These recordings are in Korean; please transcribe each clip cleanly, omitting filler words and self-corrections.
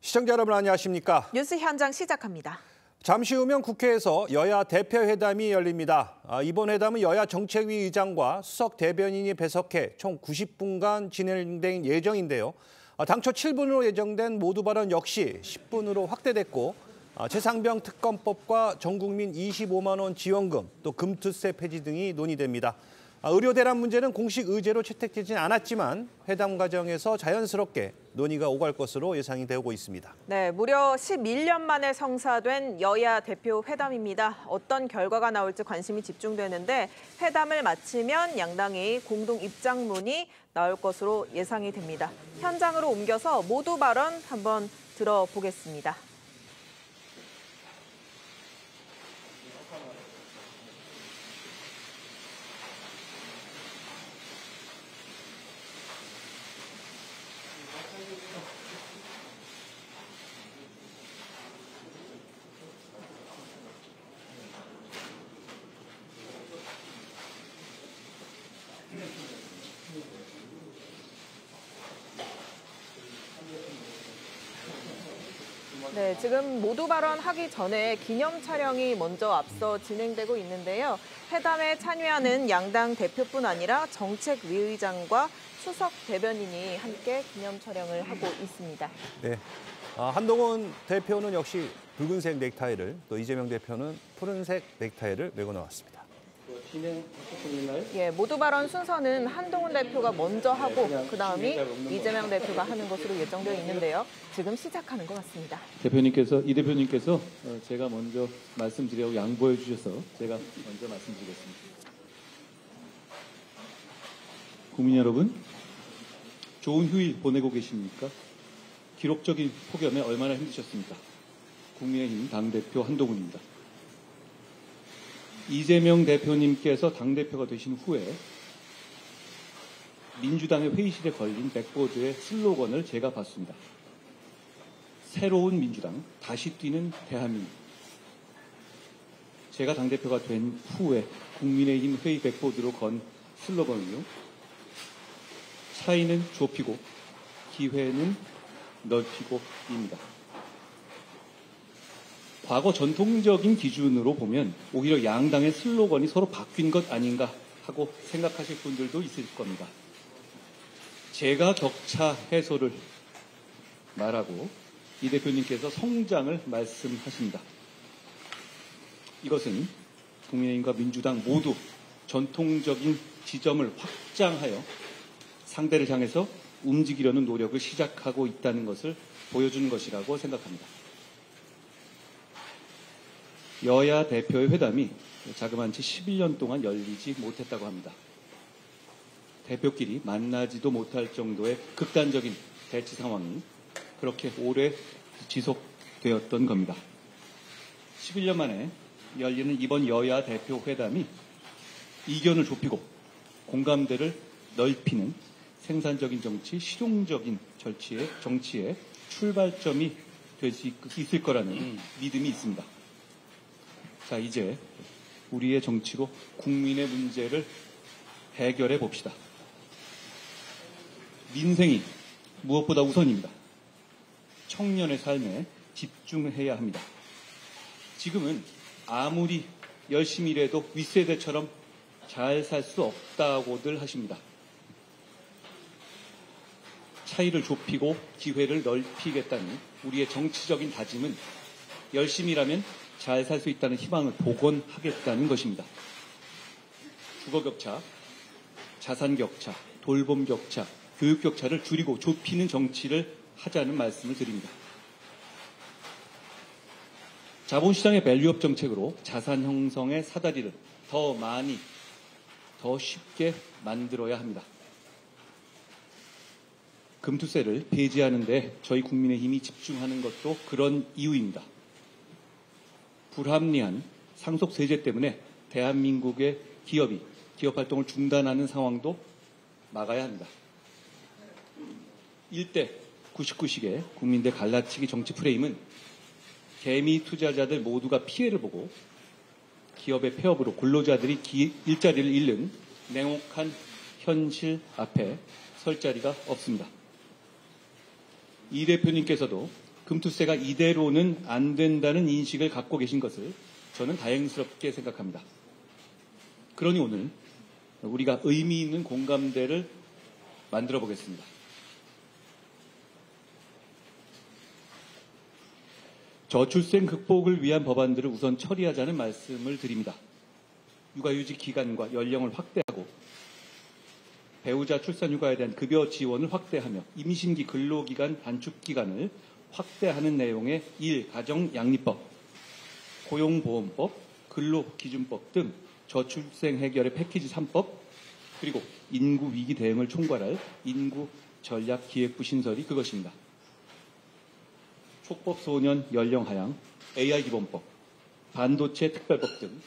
시청자 여러분 안녕하십니까? 뉴스 현장 시작합니다. 잠시 후면 국회에서 여야 대표회담이 열립니다. 이번 회담은 여야 정책위 의장과 수석 대변인이 배석해 총 90분간 진행될 예정인데요. 당초 7분으로 예정된 모두 발언 역시 10분으로 확대됐고 최상병 특검법과 전국민 25만 원 지원금, 또 금투세 폐지 등이 논의됩니다. 의료 대란 문제는 공식 의제로 채택되진 않았지만 회담 과정에서 자연스럽게 논의가 오갈 것으로 예상이 되고 있습니다. 네, 무려 11년 만에 성사된 여야 대표 회담입니다. 어떤 결과가 나올지 관심이 집중되는데 회담을 마치면 양당의 공동 입장문이 나올 것으로 예상이 됩니다. 현장으로 옮겨서 모두 발언 한번 들어보겠습니다. 네, 지금 모두 발언하기 전에 기념 촬영이 먼저 앞서 진행되고 있는데요. 회담에 참여하는 양당 대표뿐 아니라 정책위의장과 수석 대변인이 함께 기념 촬영을 하고 있습니다. 네, 한동훈 대표는 역시 붉은색 넥타이를, 또 이재명 대표는 푸른색 넥타이를 메고 나왔습니다. 예, 모두 발언 순서는 한동훈 대표가 먼저 하고 그다음이 이재명 대표가 하는 것으로 예정되어 있는데요. 지금 시작하는 것 같습니다. 이 대표님께서 제가 먼저 말씀드리라고 양보해 주셔서 제가 먼저 말씀드리겠습니다. 국민 여러분, 좋은 휴일 보내고 계십니까? 기록적인 폭염에 얼마나 힘드셨습니까? 국민의힘 당대표 한동훈입니다. 이재명 대표님께서 당대표가 되신 후에 민주당의 회의실에 걸린 백보드의 슬로건을 제가 봤습니다. 새로운 민주당, 다시 뛰는 대한민국. 제가 당대표가 된 후에 국민의힘 회의 백보드로 건 슬로건은요. 차이는 좁히고 기회는 넓히고입니다. 과거 전통적인 기준으로 보면 오히려 양당의 슬로건이 서로 바뀐 것 아닌가 하고 생각하실 분들도 있을 겁니다. 제가 격차 해소를 말하고 이 대표님께서 성장을 말씀하십니다. 이것은 국민의힘과 민주당 모두 전통적인 지점을 확장하여 상대를 향해서 움직이려는 노력을 시작하고 있다는 것을 보여주는 것이라고 생각합니다. 여야 대표의 회담이 자그마치 11년 동안 열리지 못했다고 합니다. 대표끼리 만나지도 못할 정도의 극단적인 대치 상황이 그렇게 오래 지속되었던 겁니다. 11년 만에 열리는 이번 여야 대표 회담이 이견을 좁히고 공감대를 넓히는 생산적인 정치, 실용적인 정치의 출발점이 될 수 있을 거라는 믿음이 있습니다. 자, 이제 우리의 정치로 국민의 문제를 해결해 봅시다. 민생이 무엇보다 우선입니다. 청년의 삶에 집중해야 합니다. 지금은 아무리 열심히 일해도 윗세대처럼 잘 살 수 없다고들 하십니다. 차이를 좁히고 기회를 넓히겠다는 우리의 정치적인 다짐은 열심히 일하면 잘 살 수 있다는 희망을 복원하겠다는 것입니다. 주거 격차, 자산 격차, 돌봄 격차, 교육 격차를 줄이고 좁히는 정치를 하자는 말씀을 드립니다. 자본시장의 밸류업 정책으로 자산 형성의 사다리를 더 많이, 더 쉽게 만들어야 합니다. 금투세를 폐지하는 데 저희 국민의힘이 집중하는 것도 그런 이유입니다. 불합리한 상속세제 때문에 대한민국의 기업 활동을 중단하는 상황도 막아야 합니다. 1대 99식의 국민대 갈라치기 정치 프레임은 개미 투자자들 모두가 피해를 보고 기업의 폐업으로 근로자들이 일자리를 잃는 냉혹한 현실 앞에 설 자리가 없습니다. 이 대표님께서도 금투세가 이대로는 안 된다는 인식을 갖고 계신 것을 저는 다행스럽게 생각합니다. 그러니 오늘 우리가 의미 있는 공감대를 만들어 보겠습니다. 저출생 극복을 위한 법안들을 우선 처리하자는 말씀을 드립니다. 육아휴직 기간과 연령을 확대하고 배우자 출산휴가에 대한 급여 지원을 확대하며 임신기 근로기간 단축 기간을 확대하는 내용의 가정양립법, 고용보험법, 근로기준법 등 저출생 해결의 패키지 3법, 그리고 인구위기 대응을 총괄할 인구전략기획부 신설이 그것입니다. 촉법 소년 연령 하향, AI 기본법, 반도체 특별법 등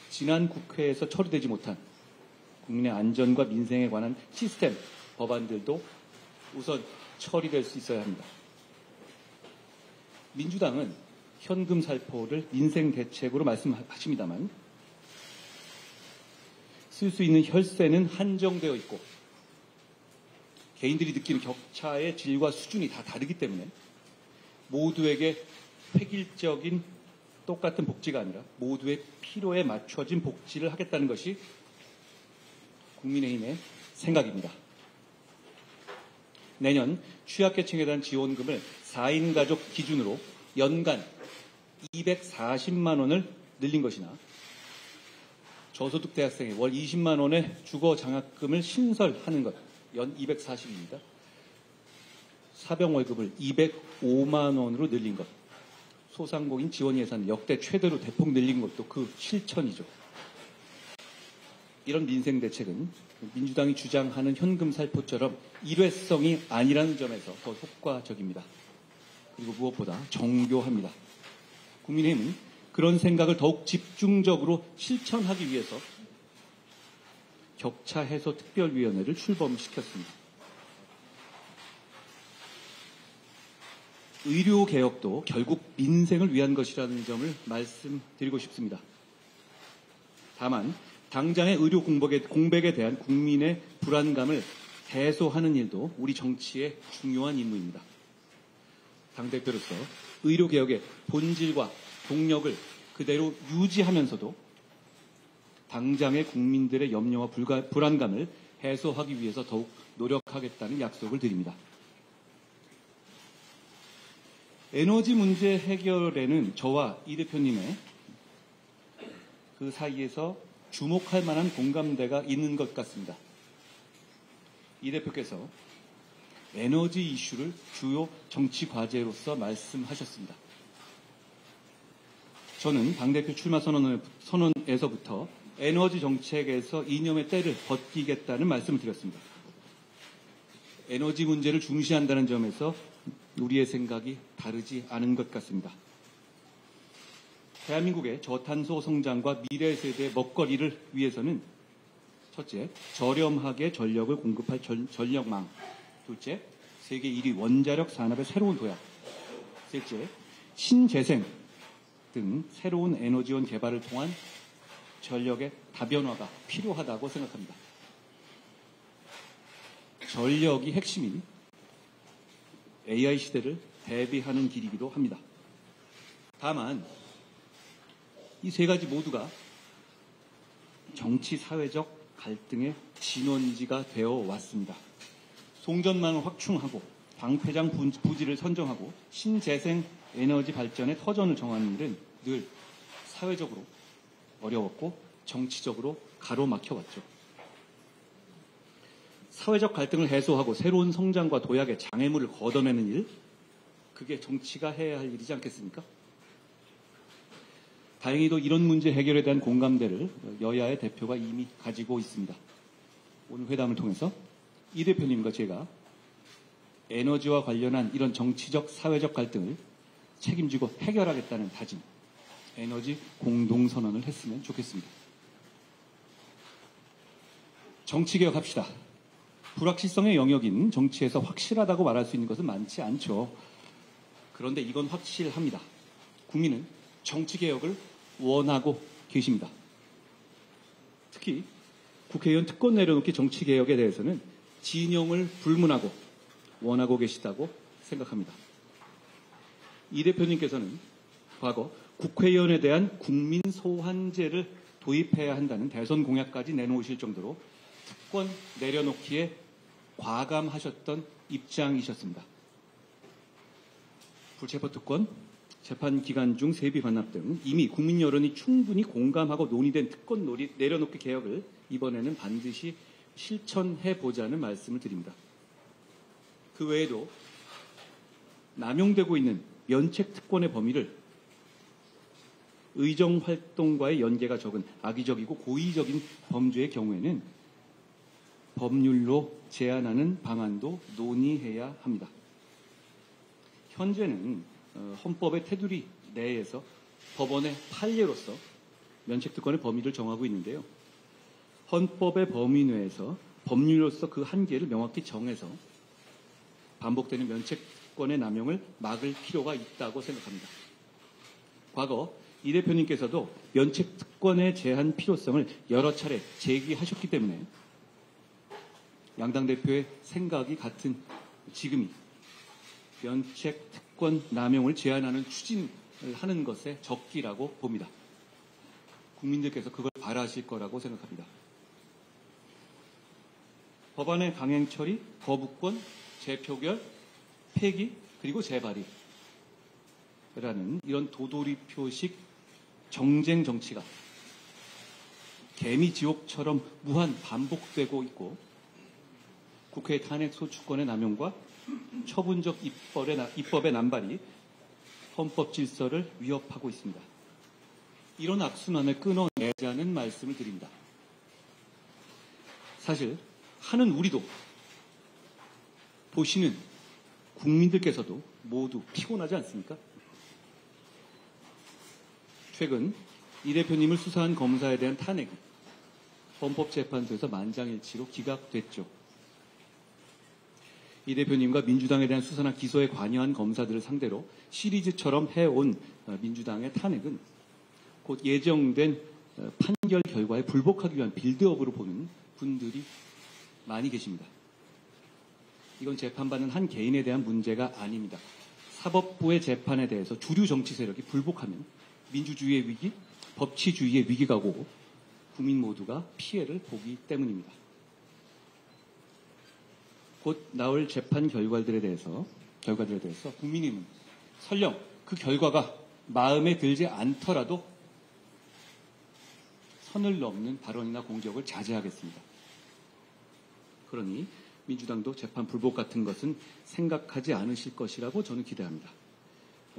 지난 국회에서 처리되지 못한 국민의 안전과 민생에 관한 시스템 법안들도 우선 처리될 수 있어야 합니다. 민주당은 현금 살포를 민생 대책으로 말씀하십니다만 쓸 수 있는 혈세는 한정되어 있고 개인들이 느끼는 격차의 질과 수준이 다 다르기 때문에 모두에게 획일적인 똑같은 복지가 아니라 모두의 필요에 맞춰진 복지를 하겠다는 것이 국민의힘의 생각입니다. 내년 취약계층에 대한 지원금을 4인 가족 기준으로 연간 240만 원을 늘린 것이나 저소득 대학생의 월 20만 원의 주거 장학금을 신설하는 것, 연 240입니다. 사병 월급을 205만 원으로 늘린 것, 소상공인 지원 예산 역대 최대로 대폭 늘린 것도 그 실천이죠. 이런 민생 대책은 민주당이 주장하는 현금 살포처럼 일회성이 아니라는 점에서 더 효과적입니다. 그리고 무엇보다 정교합니다. 국민의힘은 그런 생각을 더욱 집중적으로 실천하기 위해서 격차 해소 특별위원회를 출범시켰습니다. 의료개혁도 결국 민생을 위한 것이라는 점을 말씀드리고 싶습니다. 다만 당장의 의료 공백에 대한 국민의 불안감을 해소하는 일도 우리 정치의 중요한 임무입니다. 당대표로서 의료개혁의 본질과 동력을 그대로 유지하면서도 당장의 국민들의 염려와 불안감을 해소하기 위해서 더욱 노력하겠다는 약속을 드립니다. 에너지 문제 해결에는 저와 이 대표님의 그 사이에서 주목할 만한 공감대가 있는 것 같습니다. 이 대표께서 에너지 이슈를 주요 정치 과제로서 말씀하셨습니다. 저는 당대표 출마 선언에서부터 에너지 정책에서 이념의 때를 벗기겠다는 말씀을 드렸습니다. 에너지 문제를 중시한다는 점에서 우리의 생각이 다르지 않은 것 같습니다. 대한민국의 저탄소 성장과 미래 세대의 먹거리를 위해서는 첫째, 저렴하게 전력을 공급할 전력망. 둘째, 세계 1위 원자력 산업의 새로운 도약. 셋째, 신재생 등 새로운 에너지원 개발을 통한 전력의 다변화가 필요하다고 생각합니다. 전력이 핵심인 AI 시대를 대비하는 길이기도 합니다. 다만 이 세 가지 모두가 정치 사회적 갈등의 진원지가 되어 왔습니다. 송전망을 확충하고 방패장 부지를 선정하고 신재생 에너지 발전의 터전을 정하는 일은 늘 사회적으로 어려웠고 정치적으로 가로막혀왔죠. 사회적 갈등을 해소하고 새로운 성장과 도약의 장애물을 걷어내는 일, 그게 정치가 해야 할 일이지 않겠습니까? 다행히도 이런 문제 해결에 대한 공감대를 여야의 대표가 이미 가지고 있습니다. 오늘 회담을 통해서 이 대표님과 제가 에너지와 관련한 이런 정치적, 사회적 갈등을 책임지고 해결하겠다는 다짐, 에너지 공동선언을 했으면 좋겠습니다. 정치개혁합시다. 불확실성의 영역인 정치에서 확실하다고 말할 수 있는 것은 많지 않죠. 그런데 이건 확실합니다. 국민은 정치개혁을 원하고 계십니다. 특히 국회의원 특권 내려놓기 정치개혁에 대해서는 진영을 불문하고 원하고 계시다고 생각합니다. 이 대표님께서는 과거 국회의원에 대한 국민 소환제를 도입해야 한다는 대선 공약까지 내놓으실 정도로 특권 내려놓기에 과감하셨던 입장이셨습니다. 불체포특권, 재판 기간 중 세비 반납 등 이미 국민 여론이 충분히 공감하고 논의된 특권 내려놓기 개혁을 이번에는 반드시 실천해보자는 말씀을 드립니다. 그 외에도 남용되고 있는 면책 특권의 범위를 의정활동과의 연계가 적은 악의적이고 고의적인 범죄의 경우에는 법률로 제한하는 방안도 논의해야 합니다. 현재는 헌법의 테두리 내에서 법원의 판례로서 면책특권의 범위를 정하고 있는데요. 헌법의 범위 내에서 법률로서 그 한계를 명확히 정해서 반복되는 면책권의 남용을 막을 필요가 있다고 생각합니다. 과거 이 대표님께서도 면책특권의 제한 필요성을 여러 차례 제기하셨기 때문에 양당 대표의 생각이 같은 지금이 면책특권 남용을 제한하는 추진을 하는 것에 적기라고 봅니다. 국민들께서 그걸 바라실 거라고 생각합니다. 법안의 강행 처리, 거부권, 재표결, 폐기, 그리고 재발의라는 이런 도돌이표식 정쟁 정치가 개미지옥처럼 무한 반복되고 있고 국회의 탄핵 소추권의 남용과 처분적 입법의 남발이 헌법 질서를 위협하고 있습니다. 이런 악순환을 끊어내자는 말씀을 드립니다. 사실 하는 우리도 보시는 국민들께서도 모두 피곤하지 않습니까? 최근 이 대표님을 수사한 검사에 대한 탄핵이 헌법재판소에서 만장일치로 기각됐죠. 이 대표님과 민주당에 대한 수사나 기소에 관여한 검사들을 상대로 시리즈처럼 해온 민주당의 탄핵은 곧 예정된 판결 결과에 불복하기 위한 빌드업으로 보는 분들이 많이 계십니다. 이건 재판받는 한 개인에 대한 문제가 아닙니다. 사법부의 재판에 대해서 주류 정치 세력이 불복하면 민주주의의 위기, 법치주의의 위기가 오고 국민 모두가 피해를 보기 때문입니다. 곧 나올 재판 결과들에 대해서 국민의힘은 설령 그 결과가 마음에 들지 않더라도 선을 넘는 발언이나 공격을 자제하겠습니다. 그러니 민주당도 재판 불복 같은 것은 생각하지 않으실 것이라고 저는 기대합니다.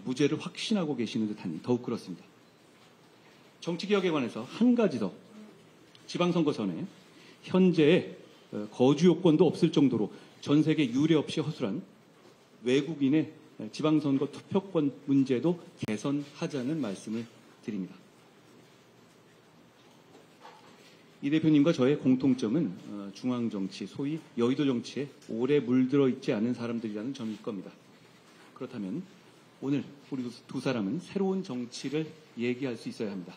무죄를 확신하고 계시는 듯하니 더욱 그렇습니다. 정치개혁에 관해서 한 가지 더, 지방선거 전에 현재의 거주 요건도 없을 정도로 전 세계 유례 없이 허술한 외국인의 지방선거 투표권 문제도 개선하자는 말씀을 드립니다. 이 대표님과 저의 공통점은 중앙정치, 소위 여의도 정치에 오래 물들어 있지 않은 사람들이라는 점일 겁니다. 그렇다면 오늘 우리 두 사람은 새로운 정치를 얘기할 수 있어야 합니다.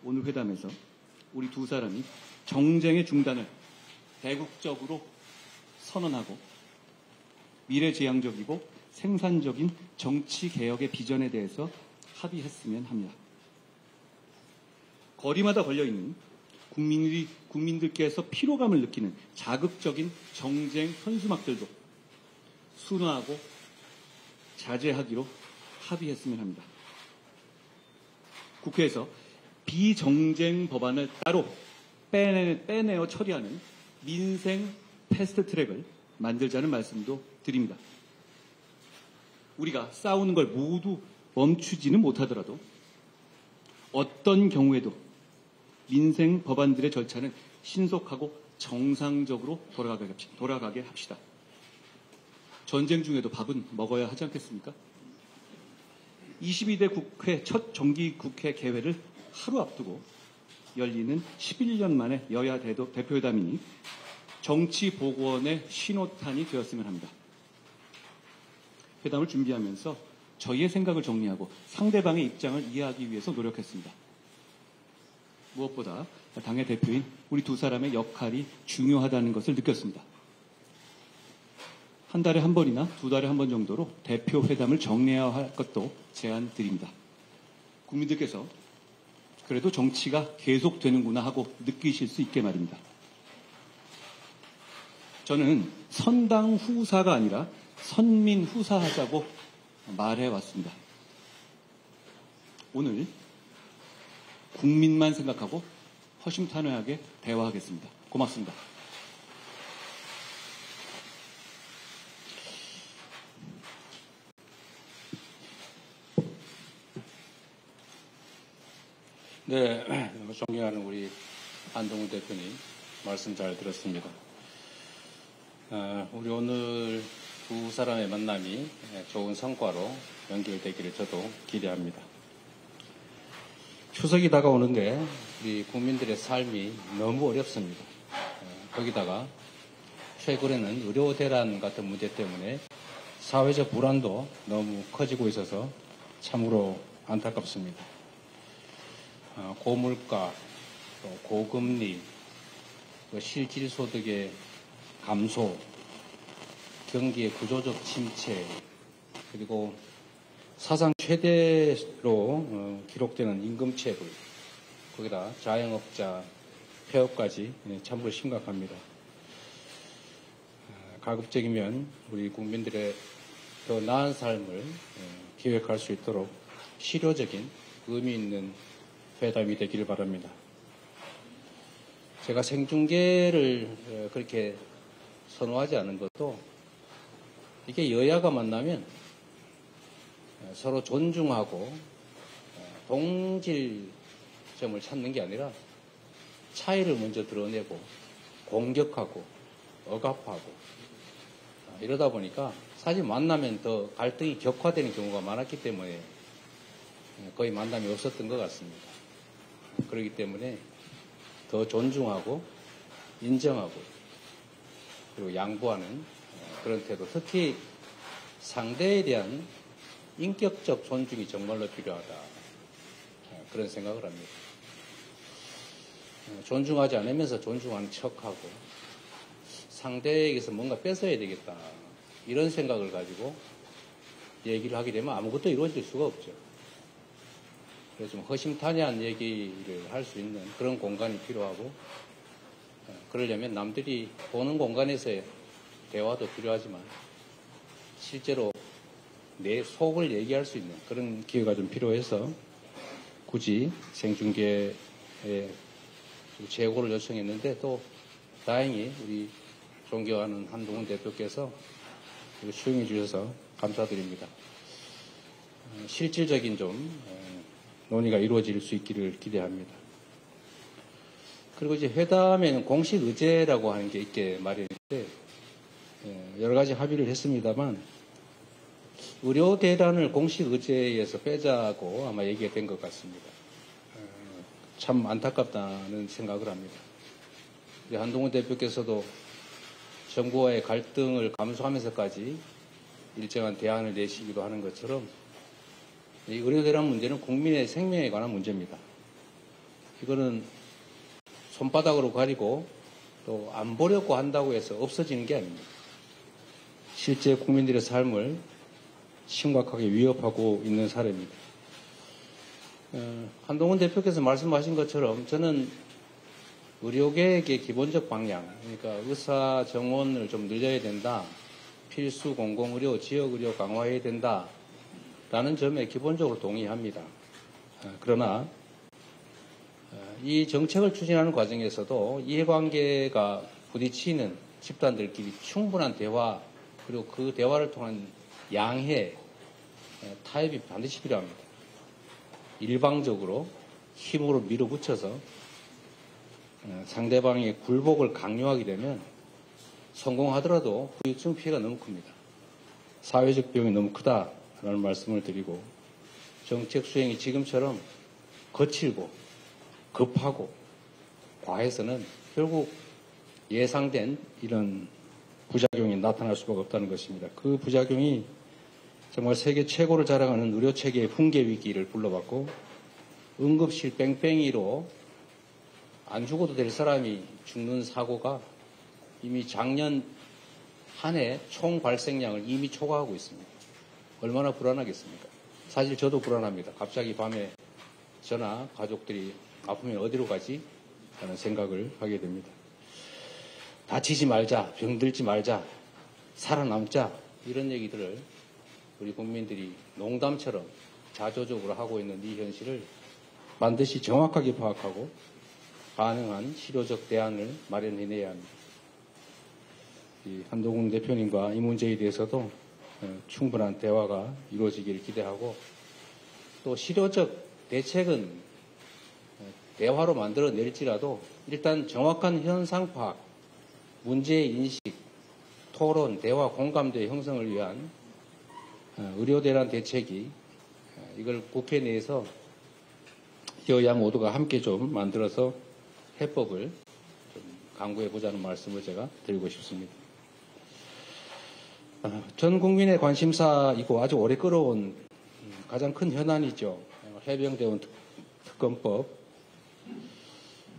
오늘 회담에서 우리 두 사람이 정쟁의 중단을 대국적으로 선언하고 미래지향적이고 생산적인 정치개혁의 비전에 대해서 합의했으면 합니다. 거리마다 걸려있는 국민들께서 피로감을 느끼는 자극적인 정쟁 현수막들도 순화하고 자제하기로 합의했으면 합니다. 국회에서 비정쟁 법안을 따로 빼내어 처리하는 민생 패스트트랙을 만들자는 말씀도 드립니다. 우리가 싸우는 걸 모두 멈추지는 못하더라도 어떤 경우에도 민생 법안들의 절차는 신속하고 정상적으로 돌아가게 합시다. 전쟁 중에도 밥은 먹어야 하지 않겠습니까? 22대 국회 첫 정기국회 개회를 하루 앞두고 열리는 11년 만에 여야 대표회담이니 정치보고원의 신호탄이 되었으면 합니다. 회담을 준비하면서 저희의 생각을 정리하고 상대방의 입장을 이해하기 위해서 노력했습니다. 무엇보다 당의 대표인 우리 두 사람의 역할이 중요하다는 것을 느꼈습니다. 한 달에 한 번이나 두 달에 한 번 정도로 대표 회담을 정례화할 것도 제안드립니다. 국민들께서 그래도 정치가 계속되는구나 하고 느끼실 수 있게 말입니다. 저는 선당 후사가 아니라 선민 후사하자고 말해왔습니다. 오늘 국민만 생각하고 허심탄회하게 대화하겠습니다. 고맙습니다. 네, 존경하는 우리 한동훈 대표님 말씀 잘 들었습니다. 우리 오늘 두 사람의 만남이 좋은 성과로 연결되기를 저도 기대합니다. 추석이 다가오는데 우리 국민들의 삶이 너무 어렵습니다. 거기다가 최근에는 의료 대란 같은 문제 때문에 사회적 불안도 너무 커지고 있어서 참으로 안타깝습니다. 고물가, 또 고금리, 실질소득의 감소, 경기의 구조적 침체, 그리고 사상 최대로 기록되는 임금체불, 거기다 자영업자 폐업까지 참으로 심각합니다. 가급적이면 우리 국민들의 더 나은 삶을 기획할 수 있도록 실효적인 의미 있는 회담이 되기를 바랍니다. 제가 생중계를 그렇게 선호하지 않은 것도 이게 여야가 만나면 서로 존중하고 동질점을 찾는 게 아니라 차이를 먼저 드러내고 공격하고 억압하고 이러다 보니까 사실 만나면 더 갈등이 격화되는 경우가 많았기 때문에 거의 만남이 없었던 것 같습니다. 그렇기 때문에 더 존중하고 인정하고 그리고 양보하는 그런 태도, 특히 상대에 대한 인격적 존중이 정말로 필요하다. 그런 생각을 합니다. 존중하지 않으면서 존중하는 척하고 상대에게서 뭔가 뺏어야 되겠다. 이런 생각을 가지고 얘기를 하게 되면 아무것도 이루어질 수가 없죠. 그래서 좀 허심탄회한 얘기를 할 수 있는 그런 공간이 필요하고 그러려면 남들이 보는 공간에서의 대화도 필요하지만 실제로 내 속을 얘기할 수 있는 그런 기회가 좀 필요해서 굳이 생중계에 재고를 요청했는데 또 다행히 우리 존경하는 한동훈 대표께서 수용해 주셔서 감사드립니다. 실질적인 좀 논의가 이루어질 수 있기를 기대합니다. 그리고 이제 회담에는 공식 의제라고 하는 게 있게 마련인데 여러 가지 합의를 했습니다만 의료 대란을 공식 의제에서 빼자고 아마 얘기가 된 것 같습니다. 참 안타깝다는 생각을 합니다. 우리 한동훈 대표께서도 정부와의 갈등을 감수하면서까지 일정한 대안을 내시기도 하는 것처럼 이 의료 대란 문제는 국민의 생명에 관한 문제입니다. 이거는 손바닥으로 가리고 또 안 보려고 한다고 해서 없어지는 게 아닙니다. 실제 국민들의 삶을 심각하게 위협하고 있는 사례입니다. 한동훈 대표께서 말씀하신 것처럼 저는 의료계획의 기본적 방향, 그러니까 의사 정원을 좀 늘려야 된다, 필수 공공의료, 지역의료 강화해야 된다, 라는 점에 기본적으로 동의합니다. 그러나 이 정책을 추진하는 과정에서도 이해관계가 부딪히는 집단들끼리 충분한 대화 그리고 그 대화를 통한 양해, 타협이 반드시 필요합니다. 일방적으로 힘으로 밀어붙여서 상대방의 굴복을 강요하게 되면 성공하더라도 후유증 피해가 너무 큽니다. 사회적 비용이 너무 크다라는 말씀을 드리고 정책 수행이 지금처럼 거칠고 급하고 과해서는 결국 예상된 이런 부작용이 나타날 수밖에 없다는 것입니다. 그 부작용이 정말 세계 최고를 자랑하는 의료체계의 붕괴 위기를 불러봤고 응급실 뺑뺑이로 안 죽어도 될 사람이 죽는 사고가 이미 작년 한 해 총 발생량을 이미 초과하고 있습니다. 얼마나 불안하겠습니까? 사실 저도 불안합니다. 갑자기 밤에 저나 가족들이 아프면 어디로 가지? 라는 생각을 하게 됩니다. 다치지 말자, 병들지 말자, 살아남자 이런 얘기들을 우리 국민들이 농담처럼 자조적으로 하고 있는 이 현실을 반드시 정확하게 파악하고 가능한 실효적 대안을 마련해내야 합니다. 한동훈 대표님과 이 문제에 대해서도 충분한 대화가 이루어지기를 기대하고 또 실효적 대책은 대화로 만들어낼지라도 일단 정확한 현상 파악, 문제의 인식, 토론, 대화, 공감대 형성을 위한 의료대란 대책이 이걸 국회 내에서 여야 모두가 함께 좀 만들어서 해법을 좀 강구해보자는 말씀을 제가 드리고 싶습니다. 전 국민의 관심사이고 아주 오래 끌어온 가장 큰 현안이죠. 해병대원 특검법.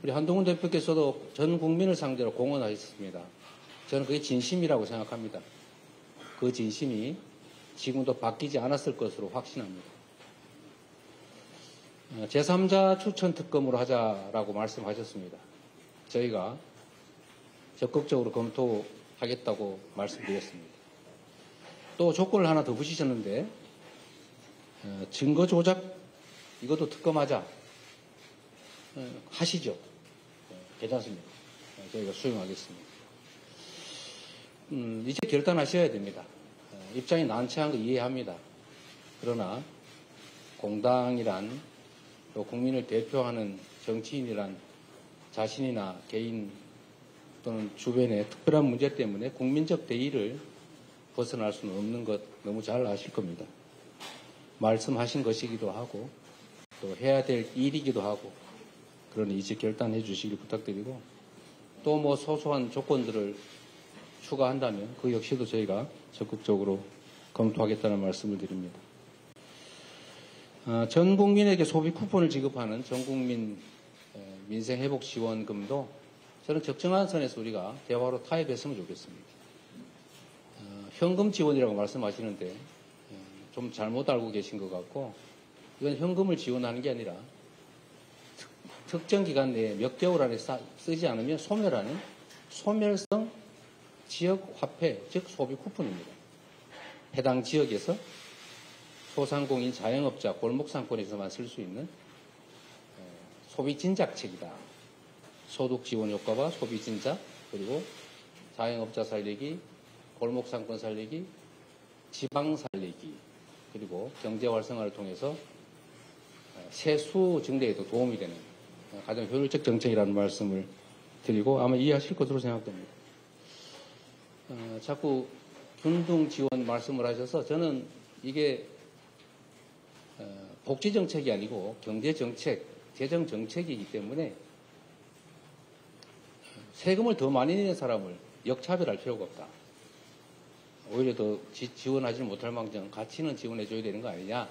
우리 한동훈 대표께서도 전 국민을 상대로 공언하셨습니다. 저는 그게 진심이라고 생각합니다. 그 진심이 지금도 바뀌지 않았을 것으로 확신합니다. 제3자 추천 특검으로 하자라고 말씀하셨습니다. 저희가 적극적으로 검토하겠다고 말씀드렸습니다. 또 조건을 하나 더 붙이셨는데 증거 조작 이것도 특검하자 하시죠. 괜찮습니다. 저희가 수용하겠습니다. 이제 결단하셔야 됩니다. 입장이 난처한 거 이해합니다. 그러나 공당이란 또 국민을 대표하는 정치인이란 자신이나 개인 또는 주변의 특별한 문제 때문에 국민적 대의를 벗어날 수는 없는 것 너무 잘 아실 겁니다. 말씀하신 것이기도 하고 또 해야 될 일이기도 하고 그러니 이제 결단해 주시길 부탁드리고 또 뭐 소소한 조건들을 추가한다면 그 역시도 저희가 적극적으로 검토하겠다는 말씀을 드립니다. 전 국민에게 소비 쿠폰을 지급하는 전국민 민생회복지원금도 저는 적정한 선에서 우리가 대화로 타협했으면 좋겠습니다. 현금 지원이라고 말씀하시는데 좀 잘못 알고 계신 것 같고 이건 현금을 지원하는 게 아니라 특정 기간 내에 몇 개월 안에 쓰지 않으면 소멸하는 소멸성 지역 화폐, 즉 소비 쿠폰입니다. 해당 지역에서 소상공인 자영업자 골목상권에서만 쓸 수 있는 소비 진작책이다. 소득 지원 효과와 소비 진작 그리고 자영업자 살리기, 골목상권 살리기, 지방 살리기 그리고 경제 활성화를 통해서 세수 증대에도 도움이 되는 가장 효율적 정책이라는 말씀을 드리고 아마 이해하실 것으로 생각됩니다. 자꾸 균등 지원 말씀을 하셔서 저는 이게 복지 정책이 아니고 경제 정책, 재정 정책이기 때문에 세금을 더 많이 내는 사람을 역차별할 필요가 없다. 오히려 더 지원하지 못할 망정 가치는 지원해 줘야 되는 거 아니냐.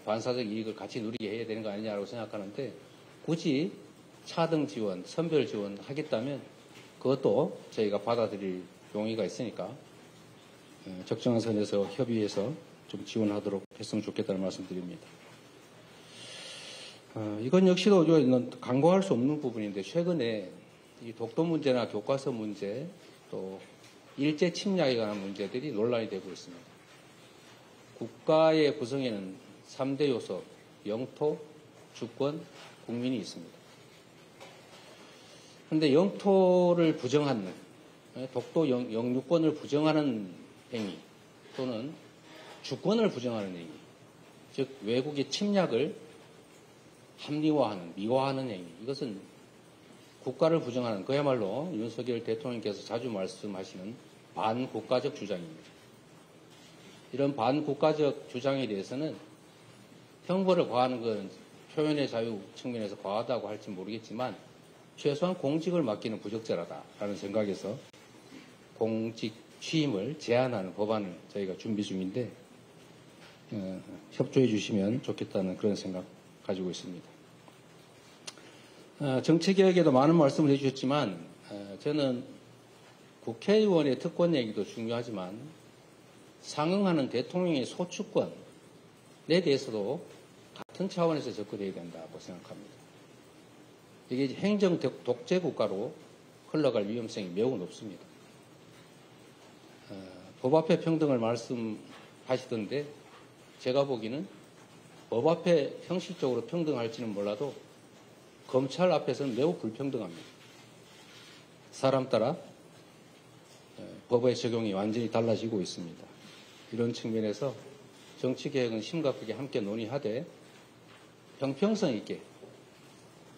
반사적 이익을 같이 누리게 해야 되는 거 아니냐라고 생각하는데 굳이 차등 지원, 선별 지원 하겠다면 그것도 저희가 받아들일 용의가 있으니까 적정한 선에서 협의해서 좀 지원하도록 했으면 좋겠다는 말씀드립니다. 이건 역시도 간과할 수 없는 부분인데 최근에 이 독도 문제나 교과서 문제 또 일제 침략에 관한 문제들이 논란이 되고 있습니다. 국가의 구성에는 3대 요소, 영토, 주권, 국민이 있습니다. 그런데 영토를 부정하는, 독도 영유권을 부정하는 행위 또는 주권을 부정하는 행위, 즉 외국의 침략을 합리화하는, 미화하는 행위, 이것은 국가를 부정하는 그야말로 윤석열 대통령께서 자주 말씀하시는 반국가적 주장입니다. 이런 반국가적 주장에 대해서는 형벌을 과하는 것은 표현의 자유 측면에서 과하다고 할지 모르겠지만 최소한 공직을 맡기는 부적절하다라는 생각에서 공직 취임을 제한하는 법안을 저희가 준비 중인데 협조해 주시면 좋겠다는 그런 생각 가지고 있습니다. 정치개혁에도 많은 말씀을 해주셨지만 저는 국회의원의 특권 얘기도 중요하지만 상응하는 대통령의 소추권에 대해서도 같은 차원에서 접근해야 된다고 생각합니다. 이게 행정 독재 국가로 흘러갈 위험성이 매우 높습니다. 법 앞에 평등을 말씀하시던데 제가 보기에는 법 앞에 형식적으로 평등할지는 몰라도 검찰 앞에서는 매우 불평등합니다. 사람 따라 법의 적용이 완전히 달라지고 있습니다. 이런 측면에서 정치개혁은 심각하게 함께 논의하되 형평성 있게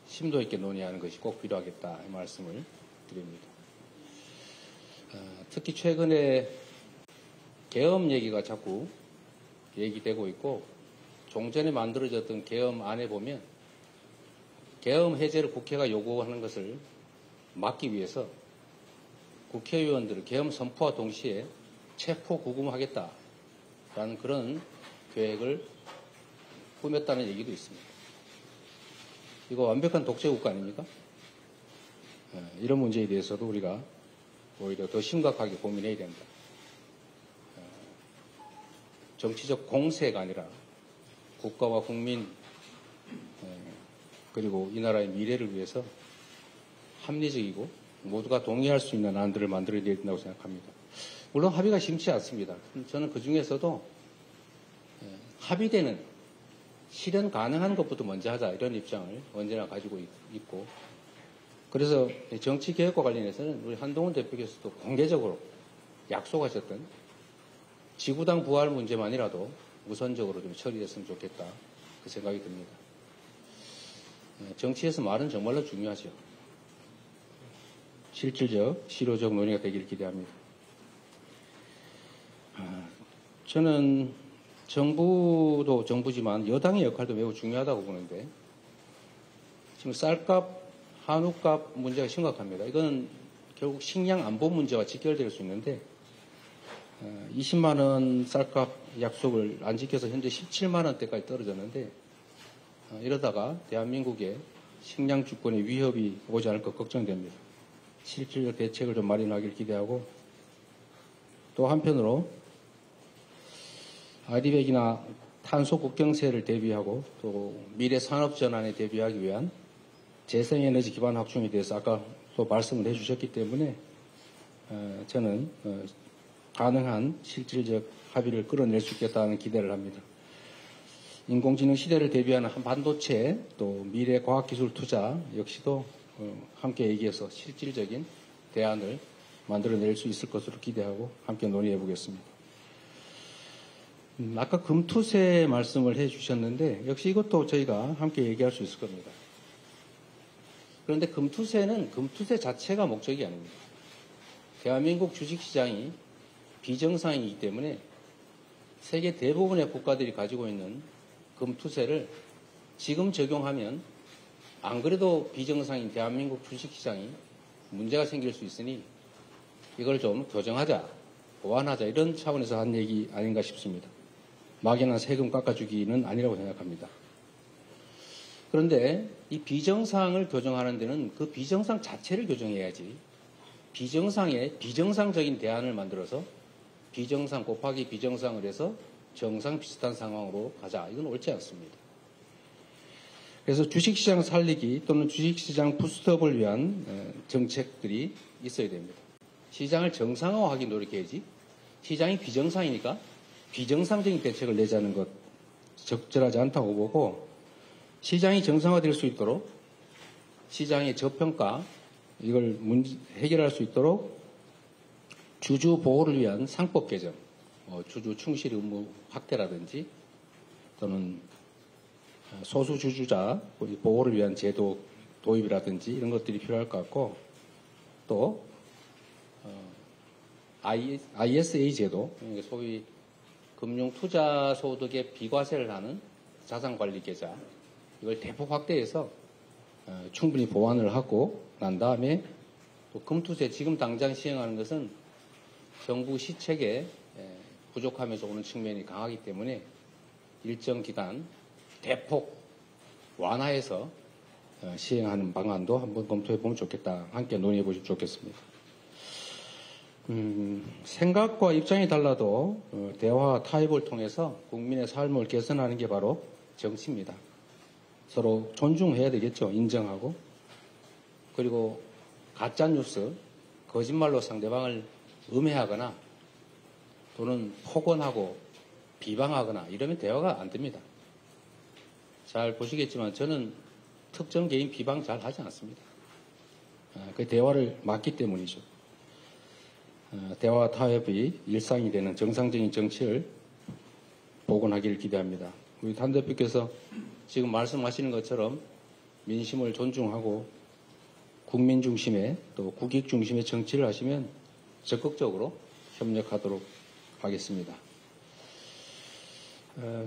심도 있게 논의하는 것이 꼭 필요하겠다 이 말씀을 드립니다. 특히 최근에 계엄 얘기가 자꾸 얘기되고 있고 종전에 만들어졌던 계엄안에 보면 계엄 해제를 국회가 요구하는 것을 막기 위해서 국회의원들을 계엄 선포와 동시에 체포 구금하겠다라는 그런 계획을 꾸몄다는 얘기도 있습니다. 이거 완벽한 독재국가 아닙니까? 이런 문제에 대해서도 우리가 오히려 더 심각하게 고민해야 된다. 정치적 공세가 아니라 국가와 국민 그리고 이 나라의 미래를 위해서 합리적이고 모두가 동의할 수 있는 안들을 만들어야 된다고 생각합니다. 물론 합의가 심치 않습니다. 저는 그 중에서도 합의되는 실현 가능한 것부터 먼저 하자 이런 입장을 언제나 가지고 있고 그래서 정치개혁과 관련해서는 우리 한동훈 대표께서도 공개적으로 약속하셨던 지구당 부활 문제만이라도 우선적으로 좀 처리됐으면 좋겠다 그 생각이 듭니다. 정치에서 말은 정말로 중요하죠. 실질적, 실효적 논의가 되기를 기대합니다. 저는 정부도 정부지만 여당의 역할도 매우 중요하다고 보는데 지금 쌀값, 한우값 문제가 심각합니다. 이건 결국 식량 안보 문제와 직결될 수 있는데 20만 원 쌀값 약속을 안 지켜서 현재 17만 원대까지 떨어졌는데 이러다가 대한민국의 식량 주권에 위협이 오지 않을까 걱정됩니다. 실질적 대책을 좀 마련하길 기대하고 또 한편으로 RD백이나 탄소 국경세를 대비하고 또 미래 산업 전환에 대비하기 위한 재생에너지 기반 확충에 대해서 아까 또 말씀을 해주셨기 때문에 저는 가능한 실질적 합의를 끌어낼 수 있겠다는 기대를 합니다. 인공지능 시대를 대비하는 반도체 또 미래 과학기술 투자 역시도 함께 얘기해서 실질적인 대안을 만들어낼 수 있을 것으로 기대하고 함께 논의해 보겠습니다. 아까 금투세 말씀을 해 주셨는데 역시 이것도 저희가 함께 얘기할 수 있을 겁니다. 그런데 금투세는 금투세 자체가 목적이 아닙니다. 대한민국 주식시장이 비정상이기 때문에 세계 대부분의 국가들이 가지고 있는 금투세를 지금 적용하면 안 그래도 비정상인 대한민국 주식시장이 문제가 생길 수 있으니 이걸 좀 교정하자, 보완하자 이런 차원에서 한 얘기 아닌가 싶습니다. 막연한 세금 깎아주기는 아니라고 생각합니다. 그런데 이 비정상을 교정하는 데는 그 비정상 자체를 교정해야지 비정상에 비정상적인 대안을 만들어서 비정상 곱하기 비정상을 해서 정상 비슷한 상황으로 가자. 이건 옳지 않습니다. 그래서 주식시장 살리기 또는 주식시장 부스트업을 위한 정책들이 있어야 됩니다. 시장을 정상화하기 노력해야지 시장이 비정상이니까 비정상적인 대책을 내자는 것 적절하지 않다고 보고 시장이 정상화될 수 있도록 시장의 저평가 이걸 해결할 수 있도록 주주 보호를 위한 상법 개정, 주주 충실 의무 확대라든지 또는 소수 주주자 보호를 위한 제도 도입이라든지 이런 것들이 필요할 것 같고 또 ISA 제도, 소위 금융투자소득의 비과세를 하는 자산관리계좌 이걸 대폭 확대해서 충분히 보완을 하고 난 다음에 또 금투세 지금 당장 시행하는 것은 정부 시책에 부족함에서 오는 측면이 강하기 때문에 일정 기간 대폭 완화해서 시행하는 방안도 한번 검토해 보면 좋겠다. 함께 논의해 보시면 좋겠습니다. 생각과 입장이 달라도 대화와 타협을 통해서 국민의 삶을 개선하는 게 바로 정치입니다. 서로 존중해야 되겠죠. 인정하고. 그리고 가짜뉴스, 거짓말로 상대방을 음해하거나 또는 폭언하고 비방하거나 이러면 대화가 안 됩니다. 잘 보시겠지만 저는 특정 개인 비방 잘 하지 않습니다. 그 대화를 막기 때문이죠. 대화 타협이 일상이 되는 정상적인 정치를 복원하기를 기대합니다. 우리 단 대표께서 지금 말씀하시는 것처럼 민심을 존중하고 국민 중심의 또 국익 중심의 정치를 하시면 적극적으로 협력하도록 하겠습니다.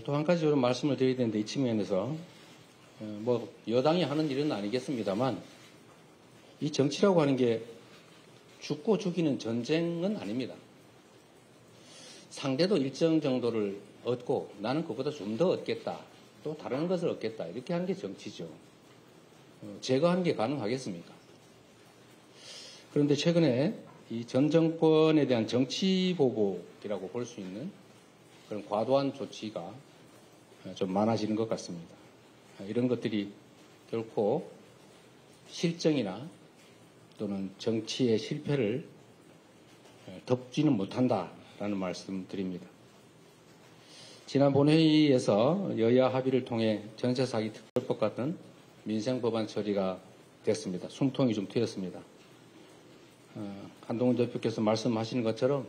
또 한 가지 저는 말씀을 드려야 되는데 이 측면에서 뭐 여당이 하는 일은 아니겠습니다만 이 정치라고 하는 게 죽고 죽이는 전쟁은 아닙니다. 상대도 일정 정도를 얻고 나는 그보다 좀 더 얻겠다. 또 다른 것을 얻겠다. 이렇게 하는 게 정치죠. 제거하는 게 가능하겠습니까? 그런데 최근에 이 전 정권에 대한 정치 보복이라고 볼 수 있는 그런 과도한 조치가 좀 많아지는 것 같습니다. 이런 것들이 결코 실정이나 또는 정치의 실패를 덮지는 못한다라는 말씀 드립니다. 지난 본회의에서 여야 합의를 통해 전세사기 특별법 같은 민생법안 처리가 됐습니다. 숨통이 좀 트였습니다. 한동훈 대표께서 말씀하시는 것처럼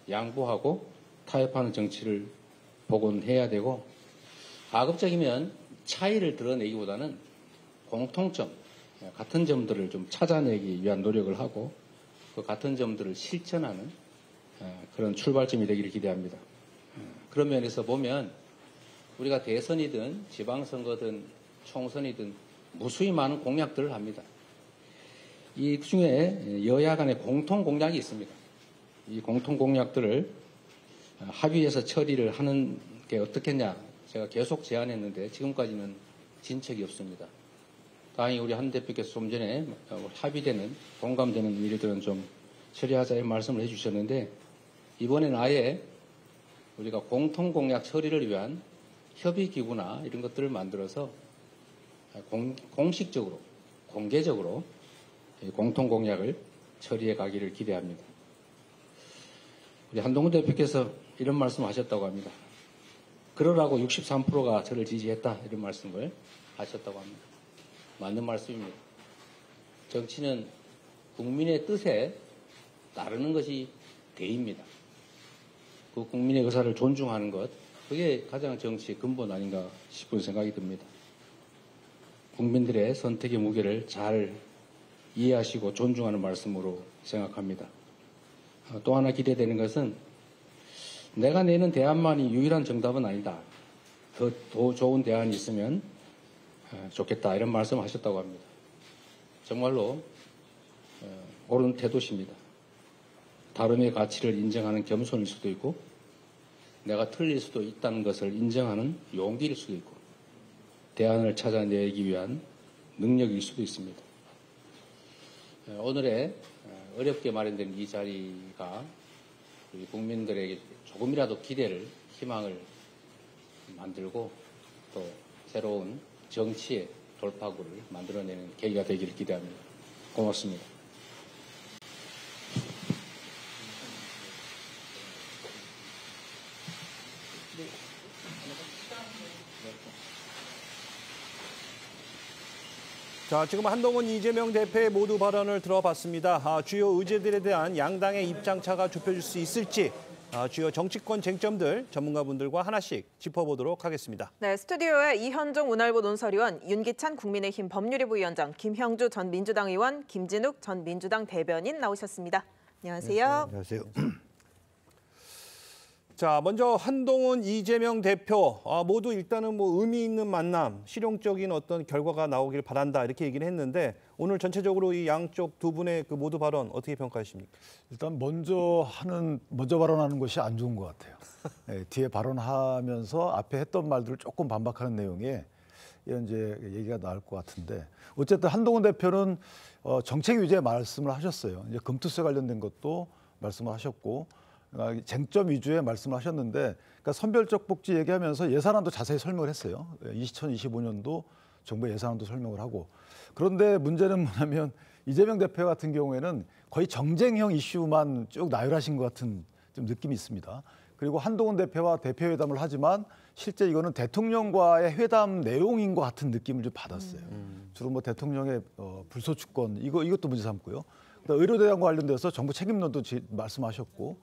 양보하고 타협하는 정치를 복원해야 되고 가급적이면 차이를 드러내기보다는 공통점, 같은 점들을 좀 찾아내기 위한 노력을 하고 그 같은 점들을 실천하는 그런 출발점이 되기를 기대합니다. 그런 면에서 보면 우리가 대선이든 지방선거든 총선이든 무수히 많은 공약들을 합니다. 이 중에 여야 간의 공통 공약이 있습니다. 이 공통 공약들을 합의해서 처리를 하는 게 어떻겠냐 제가 계속 제안했는데 지금까지는 진척이 없습니다. 다행히 우리 한 대표께서 좀 전에 합의되는 공감되는 일들은 좀 처리하자 이 말씀을 해주셨는데 이번에는 아예 우리가 공통 공약 처리를 위한 협의기구나 이런 것들을 만들어서 공식적으로 공개적으로 공통 공약을 처리해 가기를 기대합니다. 우리 한동훈 대표께서 이런 말씀하셨다고 합니다. 그러라고 63%가 저를 지지했다 이런 말씀을 하셨다고 합니다. 맞는 말씀입니다. 정치는 국민의 뜻에 따르는 것이 대의입니다. 그 국민의 의사를 존중하는 것, 그게 가장 정치의 근본 아닌가 싶은 생각이 듭니다. 국민들의 선택의 무게를 잘 이해하시고 존중하는 말씀으로 생각합니다. 또 하나 기대되는 것은 내가 내는 대안만이 유일한 정답은 아니다. 더 좋은 대안이 있으면 좋겠다 이런 말씀하셨다고 합니다. 정말로 옳은 태도십니다. 다름의 가치를 인정하는 겸손일 수도 있고 내가 틀릴 수도 있다는 것을 인정하는 용기일 수도 있고 대안을 찾아내기 위한 능력일 수도 있습니다. 오늘의 어렵게 마련된 이 자리가 우리 국민들에게 조금이라도 기대를, 희망을 만들고 또 새로운 정치의 돌파구를 만들어내는 계기가 되기를 기대합니다. 고맙습니다. 자, 지금 한동훈, 이재명 대표의 모두 발언을 들어봤습니다. 주요 의제들에 대한 양당의 입장차가 좁혀질 수 있을지 주요 정치권 쟁점들 전문가분들과 하나씩 짚어보도록 하겠습니다. 네, 스튜디오에 이현종 운알보 논설위원, 윤기찬 국민의힘 법률위 부위원장, 김형주 전 민주당 의원, 김진욱 전 민주당 대변인 나오셨습니다. 안녕하세요. 안녕하세요. 자, 먼저 한동훈, 이재명 대표 모두 일단은 뭐 의미 있는 만남, 실용적인 어떤 결과가 나오길 바란다 이렇게 얘기를 했는데 오늘 전체적으로 이 양쪽 두 분의 그 모두 발언 어떻게 평가하십니까? 일단 먼저 발언하는 것이 안 좋은 것 같아요. 네, 뒤에 발언하면서 앞에 했던 말들을 조금 반박하는 내용에 이제 얘기가 나올 것 같은데 어쨌든 한동훈 대표는 정책 위주의 말씀을 하셨어요. 이제 금투세 관련된 것도 말씀을 하셨고 쟁점 위주의 말씀을 하셨는데 그러니까 선별적 복지 얘기하면서 예산안도 자세히 설명을 했어요. 2025년도 정부 예산안도 설명을 하고 그런데 문제는 뭐냐면 이재명 대표 같은 경우에는 거의 정쟁형 이슈만 쭉 나열하신 것 같은 좀 느낌이 있습니다. 그리고 한동훈 대표와 대표회담을 하지만 실제 이거는 대통령과의 회담 내용인 것 같은 느낌을 좀 받았어요. 주로 뭐 대통령의 불소추권 이것도 문제 삼고요. 의료대학과 관련돼서 정부 책임론도 말씀하셨고,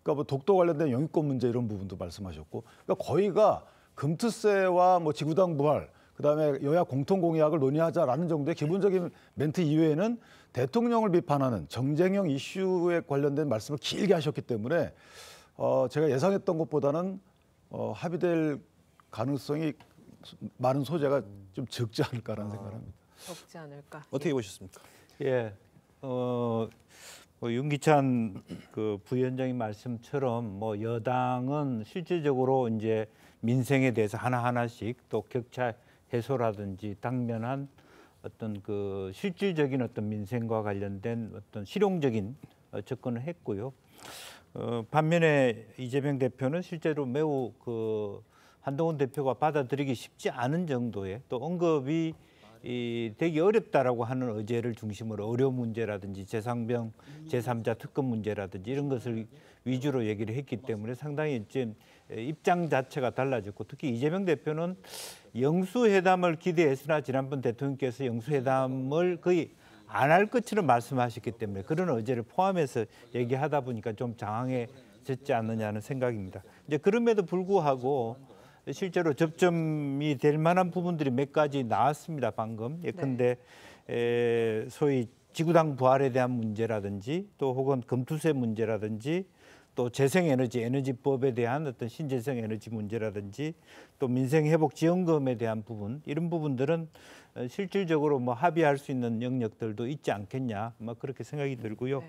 그러니까 뭐 독도 관련된 영유권 문제 이런 부분도 말씀하셨고, 그러니까 거의가 금투세와 뭐 지구당 부활, 그다음에 여야 공통공약을 논의하자라는 정도의 기본적인 멘트 이외에는 대통령을 비판하는 정쟁형 이슈에 관련된 말씀을 길게 하셨기 때문에 제가 예상했던 것보다는 합의될 가능성이 많은 소재가 좀 적지 않을까라는 생각을 합니다. 적지 않을까. 어떻게 보셨습니까? 예, 뭐 윤기찬 그 부위원장의 말씀처럼 뭐 여당은 실질적으로 이제 민생에 대해서 하나하나씩 또 격차 해소라든지 당면한 어떤 그 실질적인 어떤 민생과 관련된 어떤 실용적인 접근을 했고요. 반면에 이재명 대표는 실제로 매우 그 한동훈 대표가 받아들이기 쉽지 않은 정도의 또 언급이 되게 어렵다라고 하는 의제를 중심으로 의료 문제라든지 재상병, 제3자 특검 문제라든지 이런 것을 위주로 얘기를 했기 때문에 상당히 지금 입장 자체가 달라졌고 특히 이재명 대표는 영수회담을 기대했으나 지난번 대통령께서 영수회담을 거의 안 할 것처럼 말씀하셨기 때문에 그런 의제를 포함해서 얘기하다 보니까 좀 장황해졌지 않느냐는 생각입니다. 이제 그럼에도 불구하고 실제로 접점이 될 만한 부분들이 몇 가지 나왔습니다. 방금. 예컨대 소위 지구당 부활에 대한 문제라든지 또 혹은 금투세 문제라든지 또 재생에너지, 에너지법에 대한 어떤 신재생 에너지 문제라든지 또 민생회복지원금에 대한 부분 이런 부분들은 실질적으로 뭐 합의할 수 있는 영역들도 있지 않겠냐, 뭐 그렇게 생각이 들고요. 네.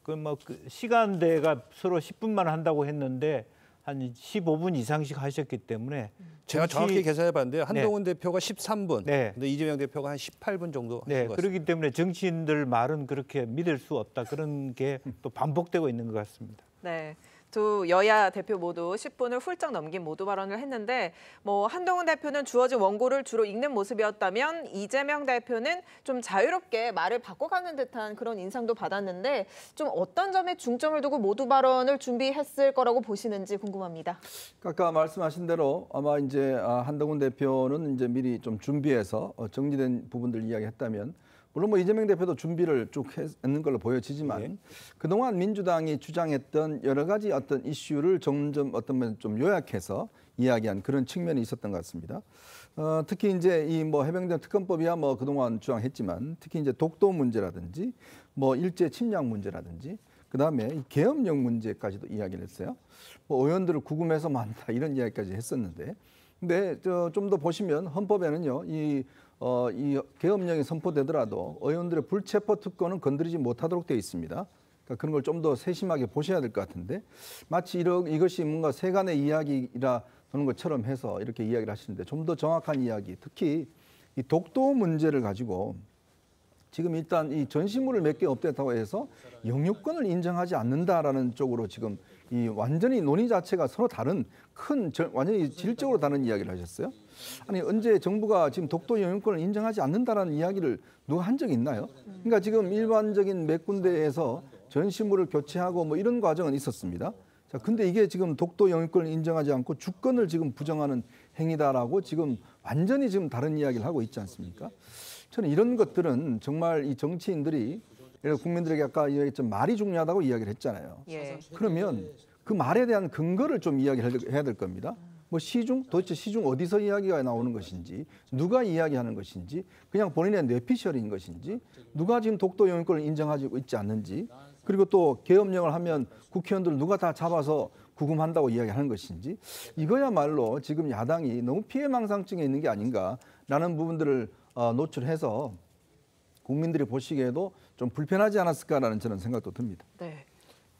그 뭐 시간대가 서로 10분만 한다고 했는데 한 15분 이상씩 하셨기 때문에 제가 정확히 계산해봤는데요. 한동훈 네. 대표가 13분, 네. 근데 이재명 대표가 한 18분 정도 하신 네, 것 같습니다. 그렇기 때문에 정치인들 말은 그렇게 믿을 수 없다 그런 게 또 반복되고 있는 것 같습니다. 네. 두 여야 대표 모두 10분을 훌쩍 넘긴 모두 발언을 했는데 뭐 한동훈 대표는 주어진 원고를 주로 읽는 모습이었다면 이재명 대표는 좀 자유롭게 말을 바꿔가는 듯한 그런 인상도 받았는데 좀 어떤 점에 중점을 두고 모두 발언을 준비했을 거라고 보시는지 궁금합니다. 아까 말씀하신 대로 아마 이제 한동훈 대표는 이제 미리 좀 준비해서 정리된 부분들 이야기했다면 물론 뭐 이재명 대표도 준비를 쭉 했는 걸로 보여지지만 그동안 민주당이 주장했던 여러 가지 어떤 이슈를 점점 어떤 면에 좀 요약해서 이야기한 그런 측면이 있었던 것 같습니다. 특히 이제 이 뭐 해병대 특검법이야 뭐 그동안 주장했지만 특히 이제 독도 문제라든지 뭐 일제 침략 문제라든지 그다음에 이 계엄령 문제까지도 이야기를 했어요. 뭐 의원들을 구금해서 많다 이런 이야기까지 했었는데 근데 좀 더 보시면 헌법에는요 이 계엄령이 선포되더라도 의원들의 불체포 특권은 건드리지 못하도록 되어 있습니다. 그러니까 그런 걸 좀 더 세심하게 보셔야 될 것 같은데 마치 이것이 뭔가 세간의 이야기라 하는 것처럼 해서 이렇게 이야기를 하시는데 좀 더 정확한 이야기, 특히 이 독도 문제를 가지고 지금 일단 이 전시물을 몇 개 업데이트하고 해서 영유권을 인정하지 않는다라는 쪽으로 지금 이 완전히 논의 자체가 서로 다른 완전히 질적으로 다른 이야기를 하셨어요. 아니 언제 정부가 지금 독도 영유권을 인정하지 않는다라는 이야기를 누가 한 적이 있나요? 그러니까 지금 일반적인 몇 군데에서 전시물을 교체하고 뭐 이런 과정은 있었습니다. 자, 근데 이게 지금 독도 영유권을 인정하지 않고 주권을 지금 부정하는 행위다라고 지금 완전히 지금 다른 이야기를 하고 있지 않습니까? 저는 이런 것들은 정말 이 정치인들이 국민들에게 아까 이야기했던 말이 중요하다고 이야기를 했잖아요. 예. 그러면 그 말에 대한 근거를 좀 이야기를 해야 될 겁니다. 뭐 시중? 도대체 시중 어디서 이야기가 나오는 것인지, 누가 이야기하는 것인지, 그냥 본인의 뇌피셜인 것인지, 누가 지금 독도 영유권을 인정하고 있지 않는지, 그리고 또 계엄령을 하면 국회의원들 누가 다 잡아서 구금한다고 이야기하는 것인지, 이거야말로 지금 야당이 너무 피해망상증에 있는 게 아닌가라는 부분들을 노출해서 국민들이 보시기에도 좀 불편하지 않았을까라는 저는 생각도 듭니다. 네.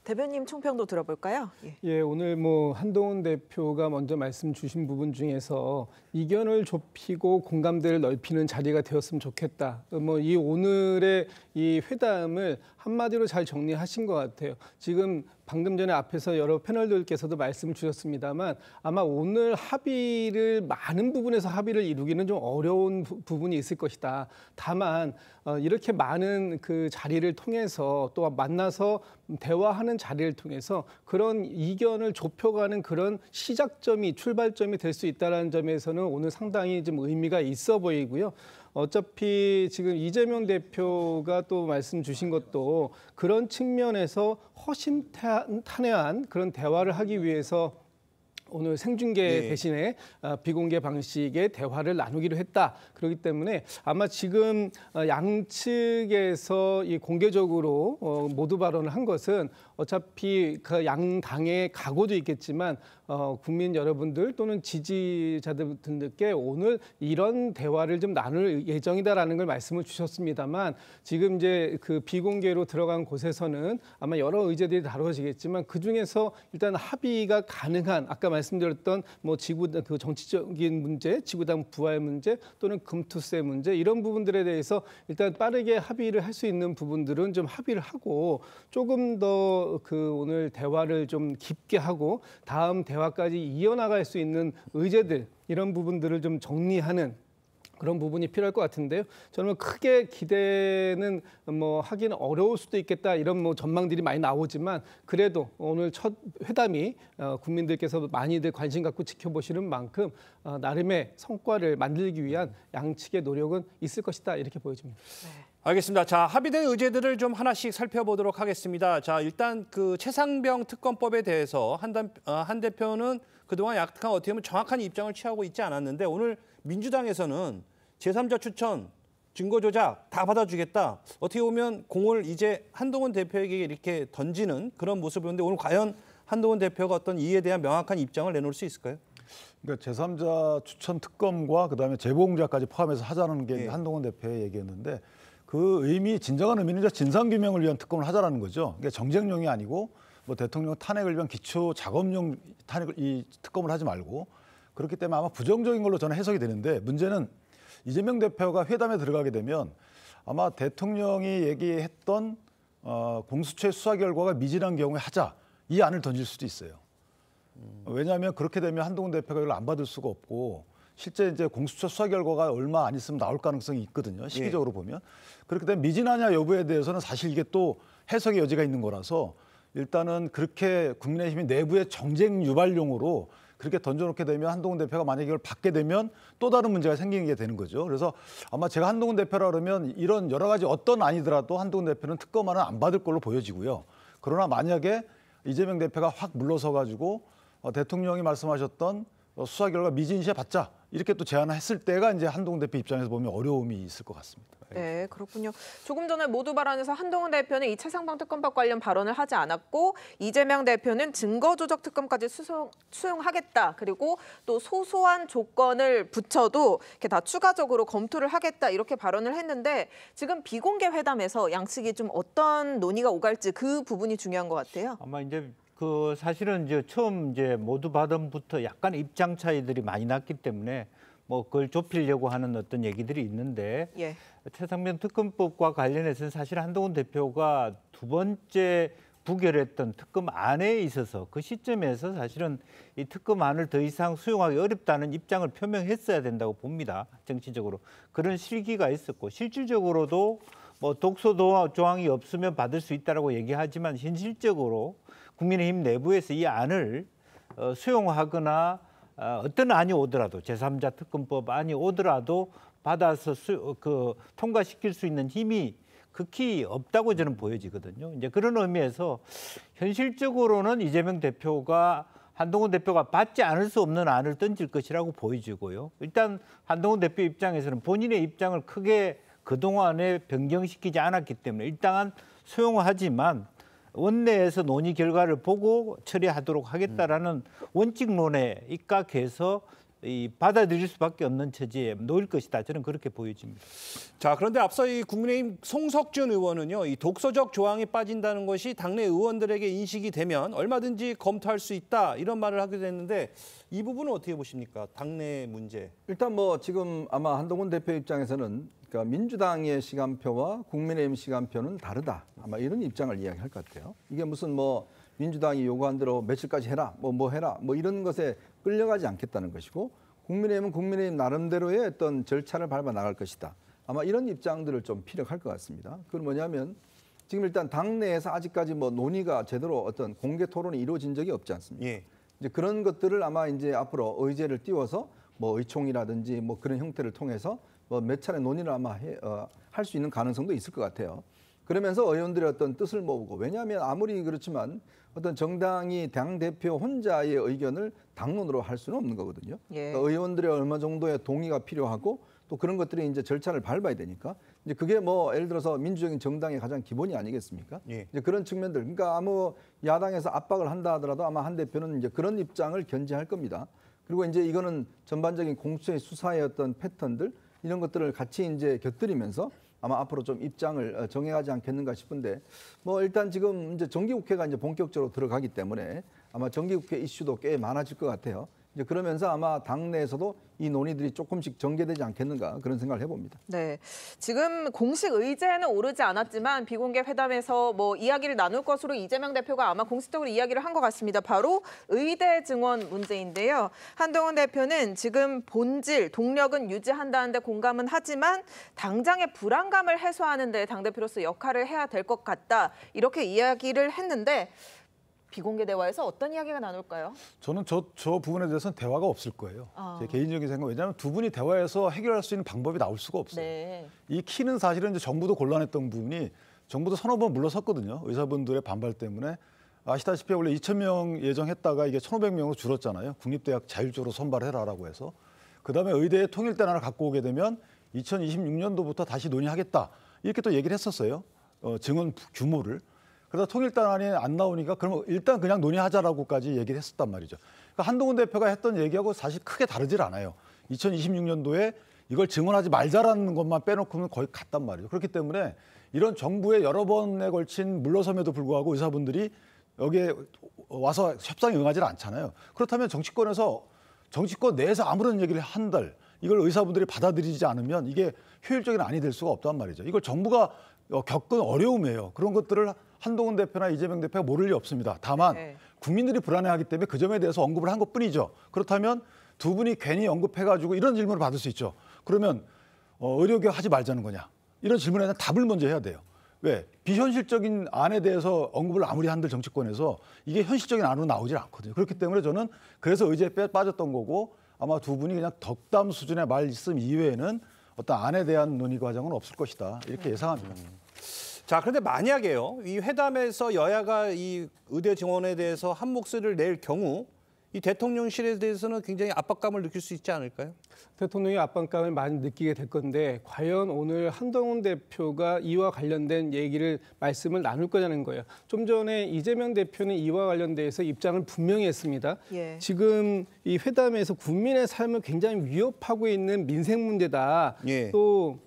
대변인 총평도 들어볼까요? 예. 예, 오늘 한동훈 대표가 먼저 말씀 주신 부분 중에서 이견을 좁히고 공감대를 넓히는 자리가 되었으면 좋겠다. 이 오늘의 이 회담을 한마디로 잘 정리하신 것 같아요. 지금 방금 전에 앞에서 여러 패널들께서도 말씀을 주셨습니다만 아마 오늘 많은 부분에서 합의를 이루기는 좀 어려운 부분이 있을 것이다. 다만 이렇게 많은 그 자리를 통해서 또 만나서 대화하는 자리를 통해서 그런 이견을 좁혀가는 그런 시작점이 출발점이 될 수 있다는 점에서는 오늘 상당히 좀 의미가 있어 보이고요. 어차피 지금 이재명 대표가 또 말씀 주신 것도 그런 측면에서 허심탄회한 그런 대화를 하기 위해서 오늘 생중계 대신에 비공개 방식의 대화를 나누기로 했다. 그렇기 때문에 아마 지금 양측에서 이 공개적으로 모두 발언을 한 것은 어차피 그 양당의 각오도 있겠지만 국민 여러분들 또는 지지자들께 오늘 이런 대화를 좀 나눌 예정이다라는 걸 말씀을 주셨습니다만 지금 이제 그 비공개로 들어간 곳에서는 아마 여러 의제들이 다뤄지겠지만 그 중에서 일단 합의가 가능한 아까 말씀드렸던 지구당 그 정치적인 문제, 지구당 부활 문제 또는 금투세 문제 이런 부분들에 대해서 일단 빠르게 합의를 할 수 있는 부분들은 좀 합의를 하고 조금 더 그 오늘 대화를 좀 깊게 하고 다음 대화까지 이어나갈 수 있는 의제들 이런 부분들을 좀 정리하는 그런 부분이 필요할 것 같은데요. 저는 크게 기대는 하기는 어려울 수도 있겠다 이런 전망들이 많이 나오지만 그래도 오늘 첫 회담이 국민들께서 많이들 관심 갖고 지켜보시는 만큼 나름의 성과를 만들기 위한 양측의 노력은 있을 것이다 이렇게 보여집니다. 네. 알겠습니다. 자, 합의된 의제들을 좀 하나씩 살펴보도록 하겠습니다. 자, 일단 그 최상병 특검법에 대해서 한 대표는 그동안 약간 어떻게 보면 정확한 입장을 취하고 있지 않았는데 오늘 민주당에서는 제3자 추천, 증거 조작 다 받아주겠다. 어떻게 보면 공을 이제 한동훈 대표에게 이렇게 던지는 그런 모습을 보는데 오늘 과연 한동훈 대표가 어떤 이에 대한 명확한 입장을 내놓을 수 있을까요? 그러니까 제3자 추천 특검과 그다음에 재보공작까지 포함해서 하자는 게 한동훈 대표의 얘기였는데 그 진정한 의미는 진상규명을 위한 특검을 하자라는 거죠. 그러니까 정쟁용이 아니고 대통령 탄핵을 위한 기초 작업용 이 특검을 하지 말고 그렇기 때문에 아마 부정적인 걸로 저는 해석이 되는데 문제는 이재명 대표가 회담에 들어가게 되면 아마 대통령이 얘기했던 공수처의 수사 결과가 미진한 경우에 하자 이 안을 던질 수도 있어요. 왜냐하면 그렇게 되면 한동훈 대표가 이걸 안 받을 수가 없고 실제 이제 공수처 수사 결과가 얼마 안 있으면 나올 가능성이 있거든요. 시기적으로 보면. 그렇기 때문에 미진하냐 여부에 대해서는 사실 이게 또 해석의 여지가 있는 거라서 일단은 그렇게 국민의힘이 내부의 정쟁 유발용으로 그렇게 던져놓게 되면 한동훈 대표가 만약에 이걸 받게 되면 또 다른 문제가 생기는 게 되는 거죠. 그래서 아마 제가 한동훈 대표라 그러면 이런 여러 가지 어떤 아니더라도 한동훈 대표는 특검안은 안 받을 걸로 보여지고요. 그러나 만약에 이재명 대표가 확 물러서 가지고 대통령이 말씀하셨던 수사 결과 미진시에 받자 이렇게 또 제안을 했을 때가 이제 한동훈 대표 입장에서 보면 어려움이 있을 것 같습니다. 네, 그렇군요. 조금 전에 모두 발언에서 한동훈 대표는 이 최상병 특검법 관련 발언을 하지 않았고 이재명 대표는 증거조작 특검까지 수용하겠다. 그리고 또 소소한 조건을 붙여도 이렇게 다 추가적으로 검토를 하겠다. 이렇게 발언을 했는데 지금 비공개 회담에서 양측이 좀 어떤 논의가 오갈지 그 부분이 중요한 것 같아요. 아마 이제 그 사실은 이제 처음 이제 모두 발언부터 약간 입장 차이들이 많이 났기 때문에 그걸 좁히려고 하는 어떤 얘기들이 있는데 최상병 특검법과 관련해서는 사실 한동훈 대표가 두 번째 부결했던 특검안에 있어서 그 시점에서 사실은 이 특검안을 더 이상 수용하기 어렵다는 입장을 표명했어야 된다고 봅니다. 정치적으로. 그런 실기가 있었고 실질적으로도 독소 조항이 없으면 받을 수 있다라고 얘기하지만 현실적으로 국민의힘 내부에서 이 안을 수용하거나 어떤 안이 오더라도 제3자 특검법 안이 오더라도 받아서 통과시킬 수 있는 힘이 극히 없다고 저는 보여지거든요. 이제 그런 의미에서 현실적으로는 이재명 대표가 한동훈 대표가 받지 않을 수 없는 안을 던질 것이라고 보여지고요. 일단 한동훈 대표 입장에서는 본인의 입장을 크게 그동안에 변경시키지 않았기 때문에 일단 수용하지만 원내에서 논의 결과를 보고 처리하도록 하겠다라는 원칙론에 입각해서 받아들일 수밖에 없는 처지에 놓일 것이다. 저는 그렇게 보여집니다. 자, 그런데 앞서 이 국민의힘 송석준 의원은요, 이 독소적 조항이 빠진다는 것이 당내 의원들에게 인식이 되면 얼마든지 검토할 수 있다 이런 말을 하기도 했는데 이 부분은 어떻게 보십니까? 당내 문제. 일단 뭐 지금 아마 한동훈 대표 입장에서는 그러니까 민주당의 시간표와 국민의힘 시간표는 다르다. 아마 이런 입장을 이야기할 것 같아요. 이게 무슨 뭐 민주당이 요구한 대로 며칠까지 해라, 뭐 해라, 뭐 이런 것에 끌려가지 않겠다는 것이고 국민의힘은 국민의힘 나름대로의 어떤 절차를 밟아 나갈 것이다. 아마 이런 입장들을 좀 피력할 것 같습니다. 그건 뭐냐면 지금 일단 당내에서 아직까지 뭐 논의가 제대로 어떤 공개 토론이 이루어진 적이 없지 않습니까? 예. 이제 그런 것들을 아마 이제 앞으로 의제를 띄워서 뭐 의총이라든지 뭐 그런 형태를 통해서 뭐 몇 차례 논의를 아마 할 수 있는 가능성도 있을 것 같아요. 그러면서 의원들의 어떤 뜻을 모으고 왜냐하면 아무리 그렇지만 어떤 정당이 당대표 혼자의 의견을 당론으로 할 수는 없는 거거든요. 예. 그러니까 의원들의 얼마 정도의 동의가 필요하고 또 그런 것들이 이제 절차를 밟아야 되니까 이제 그게 뭐 예를 들어서 민주적인 정당의 가장 기본이 아니겠습니까? 예. 이제 그런 측면들 그러니까 아무 야당에서 압박을 한다 하더라도 아마 한 대표는 이제 그런 입장을 견지할 겁니다. 그리고 이제 이거는 전반적인 공수처의 수사의 어떤 패턴들 이런 것들을 같이 이제 곁들이면서 아마 앞으로 좀 입장을 정해가지 않겠는가 싶은데 뭐 일단 지금 이제 정기국회가 이제 본격적으로 들어가기 때문에 아마 정기국회 이슈도 꽤 많아질 것 같아요. 이제 그러면서 아마 당내에서도 이 논의들이 조금씩 전개되지 않겠는가 그런 생각을 해봅니다. 네, 지금 공식 의제는 오르지 않았지만 비공개 회담에서 뭐 이야기를 나눌 것으로 이재명 대표가 아마 공식적으로 이야기를 한 것 같습니다. 바로 의대 증원 문제인데요. 한동훈 대표는 지금 본질, 동력은 유지한다는데 공감은 하지만 당장의 불안감을 해소하는 데 당대표로서 역할을 해야 될 것 같다. 이렇게 이야기를 했는데 비공개 대화에서 어떤 이야기가 나눌까요? 저는 저 부분에 대해서는 대화가 없을 거예요. 제 개인적인 생각. 왜냐하면 두 분이 대화해서 해결할 수 있는 방법이 나올 수가 없어요. 네. 이 키는 사실은 이제 정부도 곤란했던 부분이 정부도 서너 번 물러섰거든요. 의사분들의 반발 때문에. 아시다시피 원래 2,000명 예정했다가 이게 1,500명으로 줄었잖아요. 국립대학 자율적으로 선발해라라고 해서. 그다음에 의대의 통일대안을 갖고 오게 되면 2026년도부터 다시 논의하겠다. 이렇게 또 얘기를 했었어요. 증원 규모를. 그러다 통일단안이 안 나오니까 그러면 일단 그냥 논의하자라고까지 얘기를 했었단 말이죠. 그러니까 한동훈 대표가 했던 얘기하고 사실 크게 다르질 않아요. 2026년도에 이걸 증언하지 말자라는 것만 빼놓고는 거의 같단 말이죠. 그렇기 때문에 이런 정부의 여러 번에 걸친 물러섬에도 불구하고 의사분들이 여기에 와서 협상에 응하지 않잖아요. 그렇다면 정치권 내에서 아무런 얘기를 한들 이걸 의사분들이 받아들이지 않으면 이게 효율적인 안이 될 수가 없단 말이죠. 이걸 정부가 겪은 어려움이에요. 그런 것들을 한동훈 대표나 이재명 대표가 모를 리 없습니다. 다만 국민들이 불안해하기 때문에 그 점에 대해서 언급을 한 것뿐이죠. 그렇다면 두 분이 괜히 언급해가지고 이런 질문을 받을 수 있죠. 그러면 의료개혁 하지 말자는 거냐. 이런 질문에 대한 답을 먼저 해야 돼요. 왜? 비현실적인 안에 대해서 언급을 아무리 한들 정치권에서 이게 현실적인 안으로 나오질 않거든요. 그렇기 때문에 저는 그래서 의제에 빠졌던 거고 아마 두 분이 그냥 덕담 수준의 말씀 이외에는 어떤 안에 대한 논의 과정은 없을 것이다. 이렇게 예상합니다. 자, 그런데 만약에요, 이 회담에서 여야가 이 의대 증원에 대해서 한 목소리를 낼 경우 이 대통령실에 대해서는 굉장히 압박감을 느낄 수 있지 않을까요? 대통령이 압박감을 많이 느끼게 될 건데 과연 오늘 한동훈 대표가 이와 관련된 말씀을 나눌 거냐는 거예요. 좀 전에 이재명 대표는 이와 관련돼서 입장을 분명히 했습니다. 예. 지금 이 회담에서 국민의 삶을 굉장히 위협하고 있는 민생 문제다. 예. 또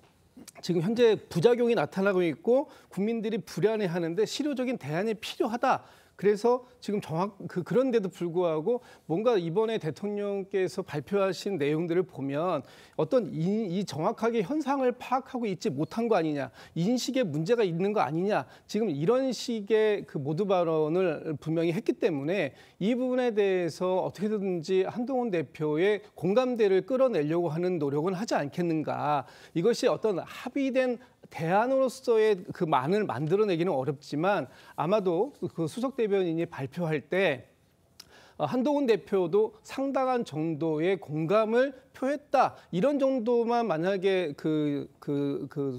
지금 현재 부작용이 나타나고 있고 국민들이 불안해하는데 실효적인 대안이 필요하다. 그래서 지금 그런데도 불구하고 뭔가 이번에 대통령께서 발표하신 내용들을 보면 어떤 이 정확하게 현상을 파악하고 있지 못한 거 아니냐, 인식에 문제가 있는 거 아니냐, 지금 이런 식의 그 모두 발언을 분명히 했기 때문에 이 부분에 대해서 어떻게든지 한동훈 대표의 공감대를 끌어내려고 하는 노력은 하지 않겠는가. 이것이 어떤 합의된 대안으로서의 그 만을 만들어내기는 어렵지만 아마도 그 수석 대변인이 발표할 때 한동훈 대표도 상당한 정도의 공감을 표했다. 이런 정도만 만약에 그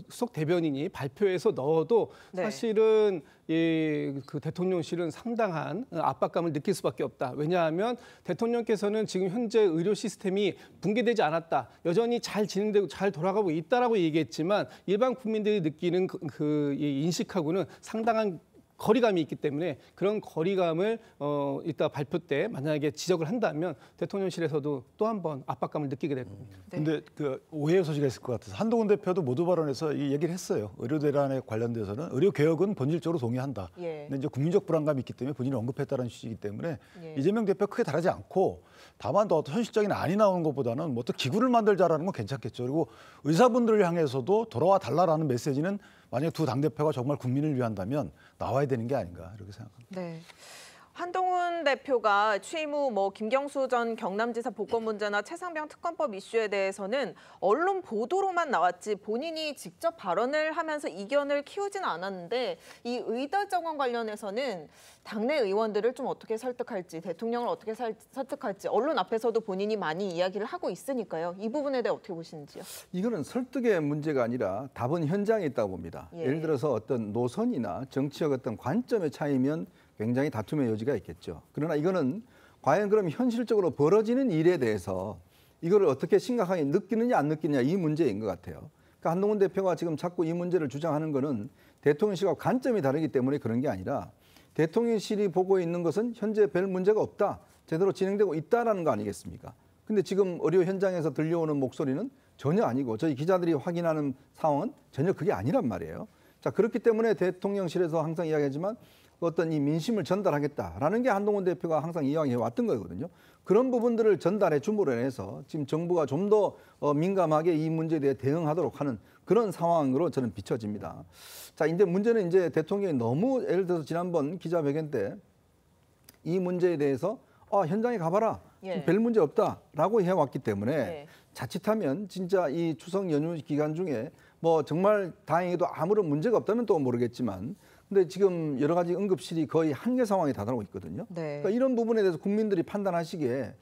수석 대변인이 발표해서 넣어도 사실은 그 대통령실은 상당한 압박감을 느낄 수밖에 없다. 왜냐하면 대통령께서는 지금 현재 의료 시스템이 붕괴되지 않았다. 여전히 잘 진행되고 잘 돌아가고 있다라고 얘기했지만 일반 국민들이 느끼는 그 인식하고는 상당한 거리감이 있기 때문에 그런 거리감을 이따 발표 때 만약에 지적을 한다면 대통령실에서도 또 한 번 압박감을 느끼게 될 겁니다. 근데 그 오해의 소지가 있을 것 같아서 한동훈 대표도 모두 발언에서 이 얘기를 했어요. 의료 대란에 관련돼서는 의료 개혁은 본질적으로 동의한다. 예. 근데 이제 국민적 불안감이 있기 때문에 본인이 언급했다는 취지이기 때문에 예. 이재명 대표 크게 다르지 않고 다만 더 어떤 현실적인 안이 나오는 것보다는 뭐 어떤 기구를 만들자라는 건 괜찮겠죠. 그리고 의사분들을 향해서도 돌아와 달라라는 메시지는 만약 두 당대표가 정말 국민을 위한다면 나와야 되는 게 아닌가 이렇게 생각합니다. 네. 한동훈 대표가 취임 후 김경수 전 경남지사 복권 문제나 최상병 특검법 이슈에 대해서는 언론 보도로만 나왔지 본인이 직접 발언을 하면서 이견을 키우진 않았는데 이 의대 정원 관련해서는 당내 의원들을 좀 어떻게 설득할지, 대통령을 어떻게 설득할지 언론 앞에서도 본인이 많이 이야기를 하고 있으니까요. 이 부분에 대해 어떻게 보시는지요? 이거는 설득의 문제가 아니라 답은 현장에 있다고 봅니다. 예. 예를 들어서 어떤 노선이나 정치적 어떤 관점의 차이면 굉장히 다툼의 여지가 있겠죠. 그러나 이거는 과연 그럼 현실적으로 벌어지는 일에 대해서 이거를 어떻게 심각하게 느끼느냐 안 느끼느냐 이 문제인 것 같아요. 그러니까 한동훈 대표가 지금 자꾸 이 문제를 주장하는 거는 대통령실과 관점이 다르기 때문에 그런 게 아니라 대통령실이 보고 있는 것은 현재 별 문제가 없다. 제대로 진행되고 있다라는 거 아니겠습니까? 근데 지금 의료 현장에서 들려오는 목소리는 전혀 아니고 저희 기자들이 확인하는 상황은 전혀 그게 아니란 말이에요. 자, 그렇기 때문에 대통령실에서 항상 이야기하지만 어떤 이 민심을 전달하겠다라는 게 한동훈 대표가 항상 이야기해 왔던 거거든요. 그런 부분들을 전달해 줌으로 인해서 지금 정부가 좀 더 민감하게 이 문제에 대해 대응하도록 하는 그런 상황으로 저는 비춰집니다. 자, 이제 문제는 이제 대통령이 너무 예를 들어서 지난번 기자회견 때 이 문제에 대해서 현장에 가봐라. 예. 별 문제 없다라고 해왔기 때문에 예. 자칫하면 진짜 이 추석 연휴 기간 중에 뭐 정말 다행히도 아무런 문제가 없다면 또 모르겠지만 근데 지금 여러 가지 응급실이 거의 한계 상황에 다다르고 있거든요. 네. 그러니까 이런 부분에 대해서 국민들이 판단하시기에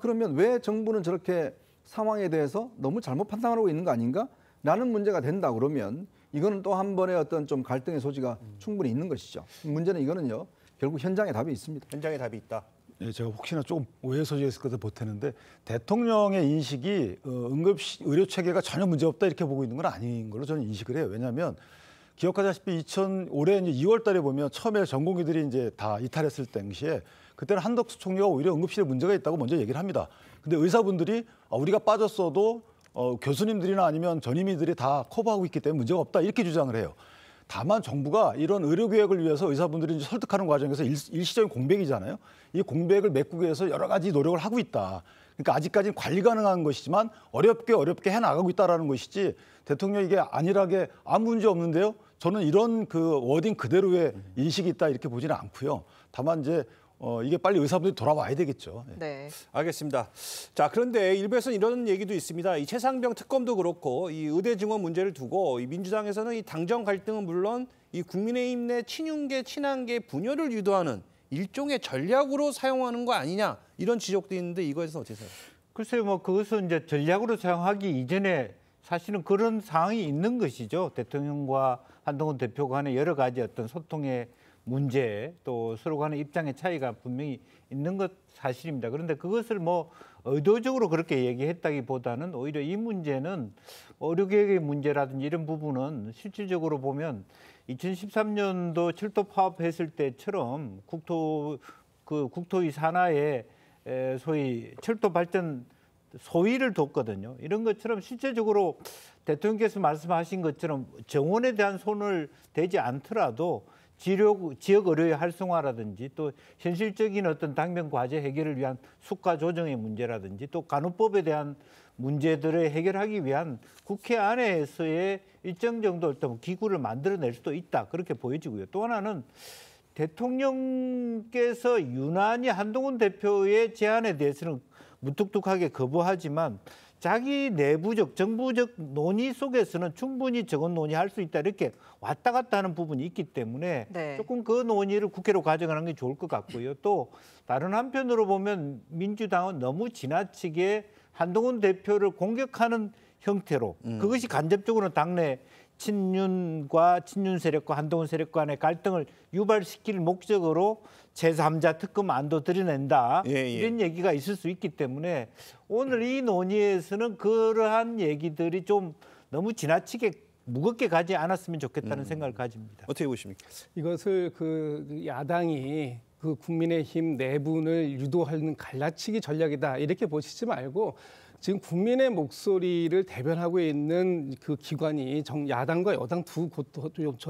그러면 왜 정부는 저렇게 상황에 대해서 너무 잘못 판단하고 있는 거 아닌가? 라는 문제가 된다 그러면 이거는 또 한 번의 어떤 좀 갈등의 소지가 충분히 있는 것이죠. 문제는 이거는요. 결국 현장에 답이 있습니다. 현장에 답이 있다. 예, 제가 혹시나 조금 오해 소지가 있을 것을 보태는데 대통령의 인식이 응급실 의료 체계가 전혀 문제 없다 이렇게 보고 있는 건 아닌 걸로 저는 인식을 해요. 왜냐하면 기억하다시피 올해 이제 2월달에 보면 처음에 전공의들이 이제 다 이탈했을 당시에 그때는 한덕수 총리가 오히려 응급실에 문제가 있다고 먼저 얘기를 합니다. 근데 의사분들이 우리가 빠졌어도 교수님들이나 아니면 전임의들이 다 커버하고 있기 때문에 문제가 없다 이렇게 주장을 해요. 다만 정부가 이런 의료 개혁을 위해서 의사분들이 이제 설득하는 과정에서 일시적인 공백이잖아요. 이 공백을 메꾸기 위해서 여러 가지 노력을 하고 있다. 그러니까 아직까지는 관리 가능한 것이지만 어렵게 해나가고 있다라는 것이지 대통령이 이게 안일하게 아무 문제 없는데요. 저는 이런 그 워딩 그대로의 인식이 있다 이렇게 보지는 않고요. 다만 이제 이게 빨리 의사분들이 돌아와야 되겠죠. 네. 알겠습니다. 자, 그런데 일부에서는 이런 얘기도 있습니다. 이 최상병 특검도 그렇고 이 의대 증원 문제를 두고 이 민주당에서는 이 당정 갈등은 물론 이 국민의힘 내 친윤계, 친한계 분열을 유도하는 일종의 전략으로 사용하는 거 아니냐 이런 지적도 있는데 이거에 대해서 어떻게 생각하세요? 글쎄요, 뭐 그것은 이제 전략으로 사용하기 이전에 사실은 그런 상황이 있는 것이죠. 대통령과 한동훈 대표 간의 여러 가지 어떤 소통의 문제 또 서로 간의 입장의 차이가 분명히 있는 것 사실입니다. 그런데 그것을 뭐 의도적으로 그렇게 얘기했다기보다는 오히려 이 문제는 의료개혁의 문제라든지 이런 부분은 실질적으로 보면 2013년도 철도 파업했을 때처럼 국토위 산하에 소위 철도 발전 소위를 뒀거든요. 이런 것처럼 실제적으로 대통령께서 말씀하신 것처럼 정원에 대한 손을 대지 않더라도 지역 의료의 활성화라든지 또 현실적인 어떤 당면 과제 해결을 위한 수가 조정의 문제라든지 또 간호법에 대한 문제들을 해결하기 위한 국회 안에서의 일정 정도 어떤 기구를 만들어낼 수도 있다. 그렇게 보여지고요. 또 하나는 대통령께서 유난히 한동훈 대표의 제안에 대해서는 무뚝뚝하게 거부하지만 자기 내부적, 정부적 논의 속에서는 충분히 저건 논의할 수 있다 이렇게 왔다 갔다 하는 부분이 있기 때문에 네. 조금 그 논의를 국회로 가져가는 게 좋을 것 같고요. 또 다른 한편으로 보면 민주당은 너무 지나치게 한동훈 대표를 공격하는 형태로 그것이 간접적으로 당내 친윤과 친윤 세력과 한동훈 세력 간의 갈등을 유발시킬 목적으로 제3자 특검 안도 들여낸다. 이런 얘기가 있을 수 있기 때문에 오늘 이 논의에서는 그러한 얘기들이 좀 너무 지나치게 무겁게 가지 않았으면 좋겠다는 생각을 가집니다. 어떻게 보십니까? 이것을 그 야당이 그 국민의힘 내분을 유도하는 갈라치기 전략이다 이렇게 보시지 말고 지금 국민의 목소리를 대변하고 있는 그 기관이 야당과 여당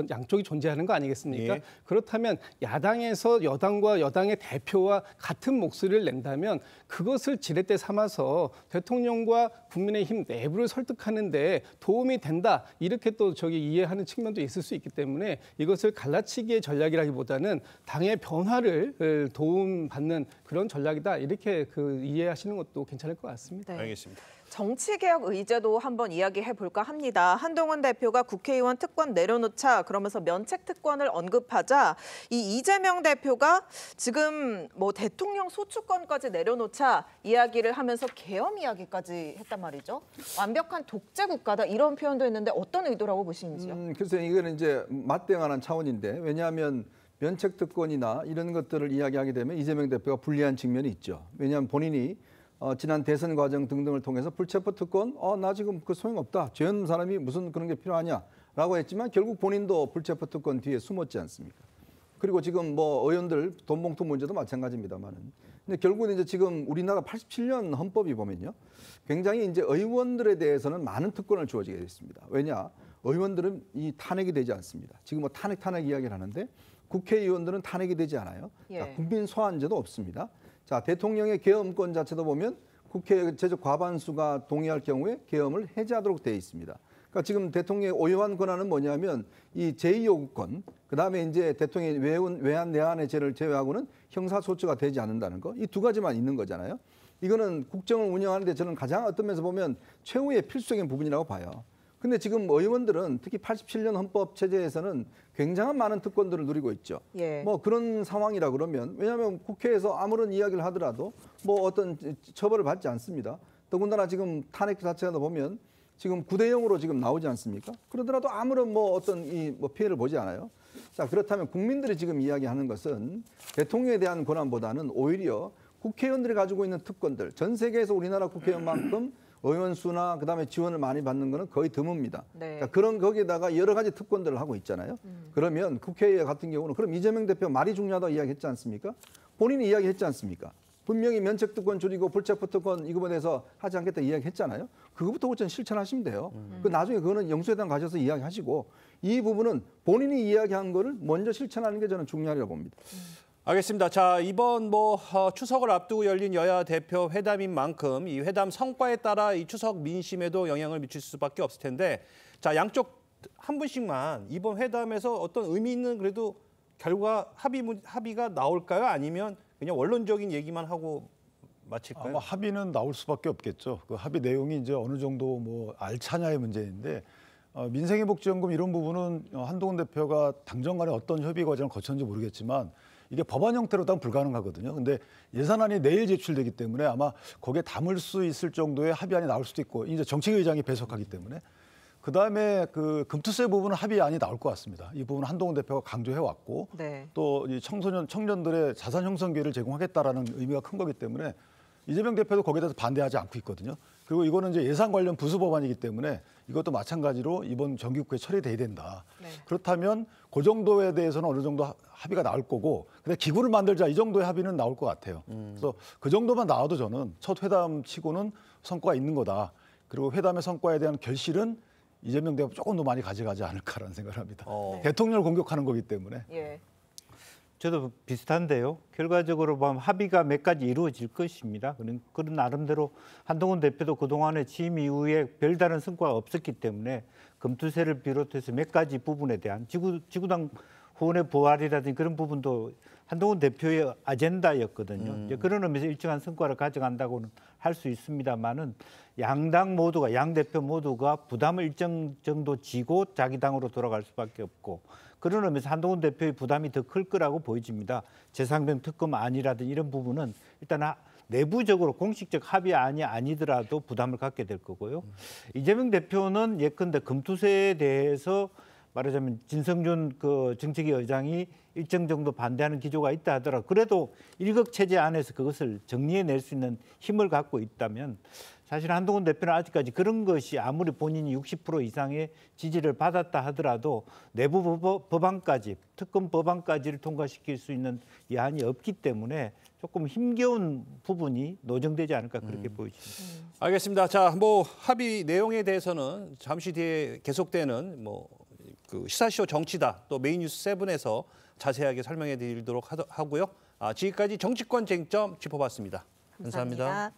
양쪽이 존재하는 거 아니겠습니까? 예. 그렇다면 야당에서 여당과 여당의 대표와 같은 목소리를 낸다면 그것을 지렛대 삼아서 대통령과 국민의힘 내부를 설득하는 데 도움이 된다. 이렇게 또 이해하는 측면도 있을 수 있기 때문에 이것을 갈라치기의 전략이라기보다는 당의 변화를 도움받는 그런 전략이다. 이렇게 이해하시는 것도 괜찮을 것 같습니다. 네. 알겠습니다. 정치개혁 의제도 한번 이야기해 볼까 합니다. 한동훈 대표가 국회의원 특권 내려놓자 그러면서 면책 특권을 언급하자 이 이재명 대표가 지금 뭐 대통령 소추권까지 내려놓자 이야기를 하면서 계엄 이야기까지 했단 말이죠. 완벽한 독재 국가다 이런 표현도 했는데 어떤 의도라고 보시는지요? 글쎄 이거는 이제 맞대응하는 차원인데 왜냐하면 면책 특권이나 이런 것들을 이야기하게 되면 이재명 대표가 불리한 측면이 있죠. 왜냐하면 본인이 지난 대선 과정 등등을 통해서 불체포 특권, 나 지금 그 소용없다. 죄 없는 사람이 무슨 그런 게 필요하냐라고 했지만 결국 본인도 불체포 특권 뒤에 숨었지 않습니까? 그리고 지금 뭐 의원들 돈봉투 문제도 마찬가지입니다만은. 근데 결국은 이제 지금 우리나라 87년 헌법이 보면요, 굉장히 이제 의원들에 대해서는 많은 특권을 주어지게 됐습니다. 왜냐? 의원들은 이 탄핵이 되지 않습니다. 지금 뭐 탄핵 이야기를 하는데 국회의원들은 탄핵이 되지 않아요. 예. 자, 국민 소환제도 없습니다. 자, 대통령의 계엄권 자체도 보면 국회 제적 과반수가 동의할 경우에 계엄을 해제하도록 되어 있습니다. 그러니까 지금 대통령의 오요한 권한은 뭐냐면 이 제2요구권, 그다음에 이제 대통령의 외환 내환의 죄를 제외하고는 형사소추가 되지 않는다는 거, 이 두 가지만 있는 거잖아요. 이거는 국정을 운영하는데 저는 가장 어떤 면에서 보면 최후의 필수적인 부분이라고 봐요. 근데 지금 의원들은 특히 87년 헌법 체제에서는 굉장한 많은 특권들을 누리고 있죠. 예. 뭐 그런 상황이라 그러면 왜냐하면 국회에서 아무런 이야기를 하더라도 뭐 어떤 처벌을 받지 않습니다. 더군다나 지금 탄핵 자체가 보면 지금 9대0으로 지금 나오지 않습니까? 그러더라도 아무런 뭐 어떤 뭐 피해를 보지 않아요. 자, 그렇다면 국민들이 지금 이야기하는 것은 대통령에 대한 권한보다는 오히려 국회의원들이 가지고 있는 특권들, 전 세계에서 우리나라 국회의원만큼 의원 수나 그다음에 지원을 많이 받는 거는 거의 드뭅니다. 네. 그러니까 그런 거기에다가 여러 가지 특권들을 하고 있잖아요. 그러면 국회 같은 경우는 그럼 이재명 대표 말이 중요하다고 이야기했지 않습니까? 본인이 이야기했지 않습니까? 분명히 면책 특권 줄이고 불체포 특권 이거에 대해서 하지 않겠다 이야기했잖아요. 그거부터 우선 실천하시면 돼요. 그 나중에 그거는 영수회담 가셔서 이야기하시고 이 부분은 본인이 이야기한 거를 먼저 실천하는 게 저는 중요하다고 봅니다. 알겠습니다. 자, 이번 추석을 앞두고 열린 여야 대표 회담인 만큼 이 회담 성과에 따라 이 추석 민심에도 영향을 미칠 수밖에 없을 텐데, 자, 양쪽 한 분씩만 이번 회담에서 어떤 의미 있는 그래도 결과 합의가 나올까요? 아니면 그냥 원론적인 얘기만 하고 마칠까요? 아마 합의는 나올 수밖에 없겠죠. 그 합의 내용이 이제 어느 정도 뭐 알차냐의 문제인데 민생회복지원금 이런 부분은 한동훈 대표가 당정 간에 어떤 협의 과정을 거쳤는지 모르겠지만 이게 법안 형태로 당 불가능하거든요. 근데 예산안이 내일 제출되기 때문에 아마 거기에 담을 수 있을 정도의 합의안이 나올 수도 있고 이제 정책의장이 배석하기 때문에 그다음에 그 금투세 부분은 합의안이 나올 것 같습니다. 이 부분은 한동훈 대표가 강조해 왔고 네. 또 이 청년들의 자산 형성 기회를 제공하겠다라는 의미가 큰 거기 때문에 이재명 대표도 거기에 대해서 반대하지 않고 있거든요. 그리고 이거는 이제 예산 관련 부수 법안이기 때문에 이것도 마찬가지로 이번 정기국회에 처리돼야 된다. 네. 그렇다면 그 정도에 대해서는 어느 정도 합의가 나올 거고 근데 기구를 만들자 이 정도의 합의는 나올 것 같아요. 그래서 그 정도만 나와도 저는 첫 회담 치고는 성과가 있는 거다. 그리고 회담의 성과에 대한 결실은 이재명 대표 조금 더 많이 가져가지 않을까라는 생각을 합니다. 대통령을 공격하는 거기 때문에. 예. 저도 비슷한데요. 결과적으로 보면 합의가 몇 가지 이루어질 것입니다. 그런 나름대로 한동훈 대표도 그동안의 취임 이후에 별다른 성과가 없었기 때문에 금투세를 비롯해서 몇 가지 부분에 대한 지구당 후원의 부활이라든지 그런 부분도 한동훈 대표의 아젠다였거든요. 이제 그런 의미에서 일정한 성과를 가져간다고는 할 수 있습니다만은 양 대표 모두가 부담을 일정 정도 지고 자기 당으로 돌아갈 수밖에 없고 그런 의미에서 한동훈 대표의 부담이 더 클 거라고 보여집니다. 재상병 특검 안이라든지 이런 부분은 일단 내부적으로 공식적 합의안이 아니더라도 부담을 갖게 될 거고요. 이재명 대표는 예컨대 금투세에 대해서 말하자면 진성준 그 정책위 의장이 일정 정도 반대하는 기조가 있다 하더라도 그래도 일극 체제 안에서 그것을 정리해낼 수 있는 힘을 갖고 있다면 사실 한동훈 대표는 아직까지 그런 것이 아무리 본인이 60% 이상의 지지를 받았다 하더라도 내부 법안까지 특검 법안까지를 통과시킬 수 있는 여한이 없기 때문에 조금 힘겨운 부분이 노정되지 않을까 그렇게 보여집니다. 알겠습니다. 자, 뭐 합의 내용에 대해서는 잠시 뒤에 계속되는 그 시사쇼 정치다 또 메인뉴스 7에서 자세하게 설명해 드리도록 하고요. 지금까지 정치권 쟁점 짚어봤습니다. 감사합니다.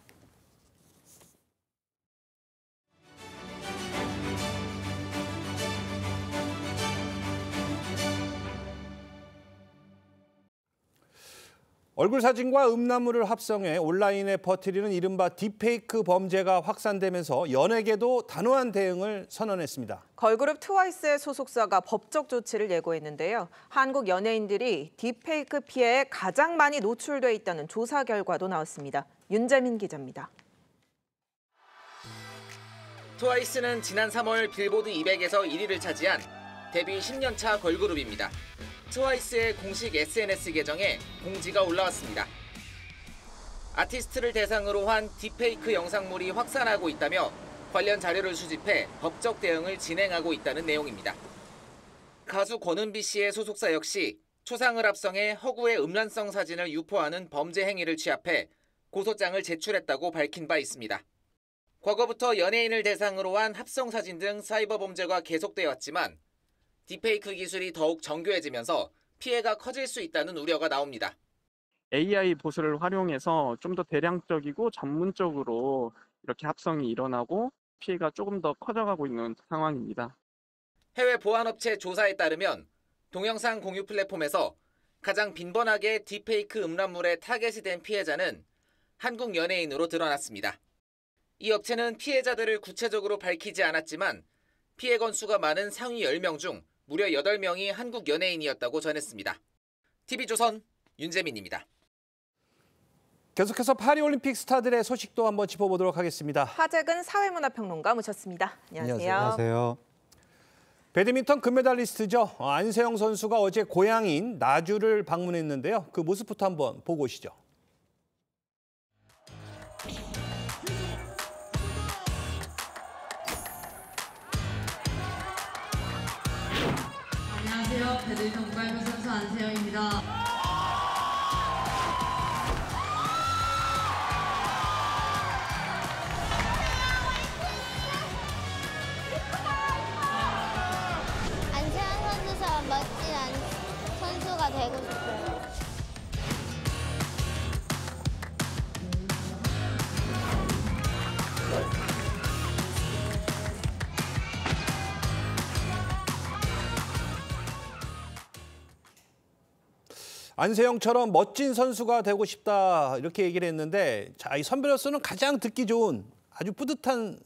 얼굴 사진과 음란물을 합성해 온라인에 퍼뜨리는 이른바 딥페이크 범죄가 확산되면서 연예계도 단호한 대응을 선언했습니다. 걸그룹 트와이스의 소속사가 법적 조치를 예고했는데요. 한국 연예인들이 딥페이크 피해에 가장 많이 노출돼 있다는 조사 결과도 나왔습니다. 윤재민 기자입니다. 트와이스는 지난 3월 빌보드 200에서 1위를 차지한 데뷔 10년차 걸그룹입니다. 트와이스의 공식 SNS 계정에 공지가 올라왔습니다. 아티스트를 대상으로 한 딥페이크 영상물이 확산하고 있다며 관련 자료를 수집해 법적 대응을 진행하고 있다는 내용입니다. 가수 권은비 씨의 소속사 역시 초상을 합성해 허구의 음란성 사진을 유포하는 범죄 행위를 취합해 고소장을 제출했다고 밝힌 바 있습니다. 과거부터 연예인을 대상으로 한 합성 사진 등 사이버 범죄가 계속되어 왔지만 딥페이크 기술이 더욱 정교해지면서 피해가 커질 수 있다는 우려가 나옵니다. AI 보수를 활용해서 좀 더 대량적이고 전문적으로 이렇게 합성이 일어나고 피해가 조금 더 커져가고 있는 상황입니다. 해외 보안업체 조사에 따르면 동영상 공유 플랫폼에서 가장 빈번하게 딥페이크 음란물에 타겟이 된 피해자는 한국 연예인으로 드러났습니다. 이 업체는 피해자들을 구체적으로 밝히지 않았지만 피해 건수가 많은 상위 10명 중 무려 8명이 한국 연예인이었다고 전했습니다. TV조선 윤재민입니다. 계속해서 파리올림픽 스타들의 소식도 한번 짚어보도록 하겠습니다. 하재근 사회문화평론가 모셨습니다. 안녕하세요. 안녕하세요. 배드민턴 금메달리스트죠. 안세영 선수가 어제 고향인 나주를 방문했는데요. 그 모습부터 한번 보고 오시죠. 안녕하세요. 배드민턴 국가대표 선수 안세영입니다. 안세영 선수처럼 멋진 선수가 되고 싶어요. 안세영처럼 멋진 선수가 되고 싶다 이렇게 얘기를 했는데 자, 이 선배로서는 가장 듣기 좋은 아주 뿌듯한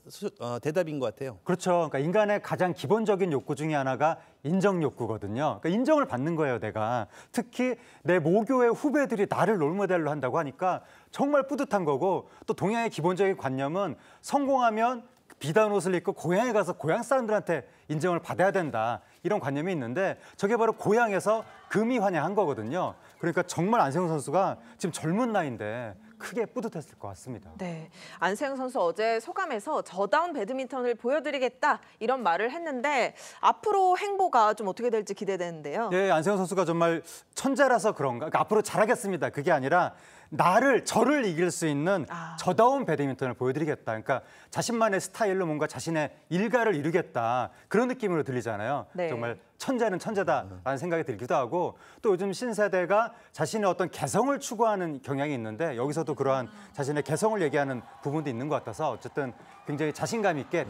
대답인 것 같아요. 그렇죠. 그러니까 인간의 가장 기본적인 욕구 중에 하나가 인정 욕구거든요. 그러니까 인정을 받는 거예요, 내가. 특히 내 모교의 후배들이 나를 롤모델로 한다고 하니까 정말 뿌듯한 거고 또 동양의 기본적인 관념은 성공하면 비단 옷을 입고 고향에 가서 고향 사람들한테 인정을 받아야 된다. 이런 관념이 있는데 저게 바로 고향에서 금이 환영한 거거든요. 그러니까 정말 안세영 선수가 지금 젊은 나이인데 크게 뿌듯했을 것 같습니다. 네, 안세영 선수 어제 소감에서 저다운 배드민턴을 보여드리겠다 이런 말을 했는데 앞으로 행보가 좀 어떻게 될지 기대되는데요. 네, 안세영 선수가 정말 천재라서 그런가? 그러니까 앞으로 잘하겠습니다. 그게 아니라 저를 이길 수 있는 저다운 배드민턴을 보여드리겠다. 그러니까 자신만의 스타일로 뭔가 자신의 일가를 이루겠다. 그런 느낌으로 들리잖아요. 네. 정말 천재는 천재다라는 생각이 들기도 하고 또 요즘 신세대가 자신의 어떤 개성을 추구하는 경향이 있는데 여기서도 그러한 자신의 개성을 얘기하는 부분도 있는 것 같아서 어쨌든 굉장히 자신감 있게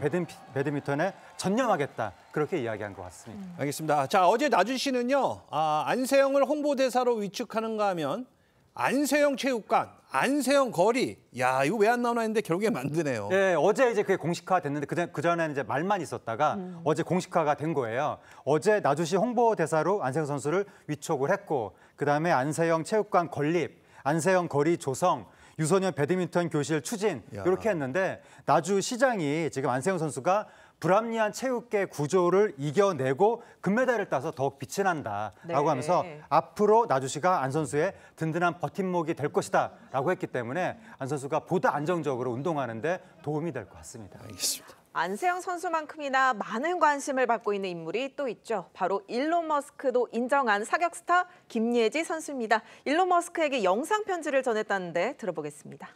배드민턴에 전념하겠다. 그렇게 이야기한 것 같습니다. 알겠습니다. 자, 어제 나주시는요. 안세영을 홍보대사로 위축하는가 하면 안세영 체육관, 안세영 거리. 야, 이거 왜 안 나오나 했는데 결국에 만드네요. 네, 어제 이제 그게 공식화됐는데 그전에는 이제 말만 있었다가 어제 공식화가 된 거예요. 어제 나주시 홍보대사로 안세영 선수를 위촉을 했고 그다음에 안세영 체육관 건립, 안세영 거리 조성, 유소년 배드민턴 교실 추진 이렇게 했는데 나주시장이 지금 안세영 선수가 불합리한 체육계 구조를 이겨내고 금메달을 따서 더욱 빛이 난다라고 하면서 앞으로 나주시가 안 선수의 든든한 버팀목이 될 것이다라고 했기 때문에 안 선수가 보다 안정적으로 운동하는 데 도움이 될 것 같습니다. 알겠습니다. 안세영 선수만큼이나 많은 관심을 받고 있는 인물이 또 있죠. 바로 일론 머스크도 인정한 사격 스타 김예지 선수입니다. 일론 머스크에게 영상 편지를 전했다는데 들어보겠습니다.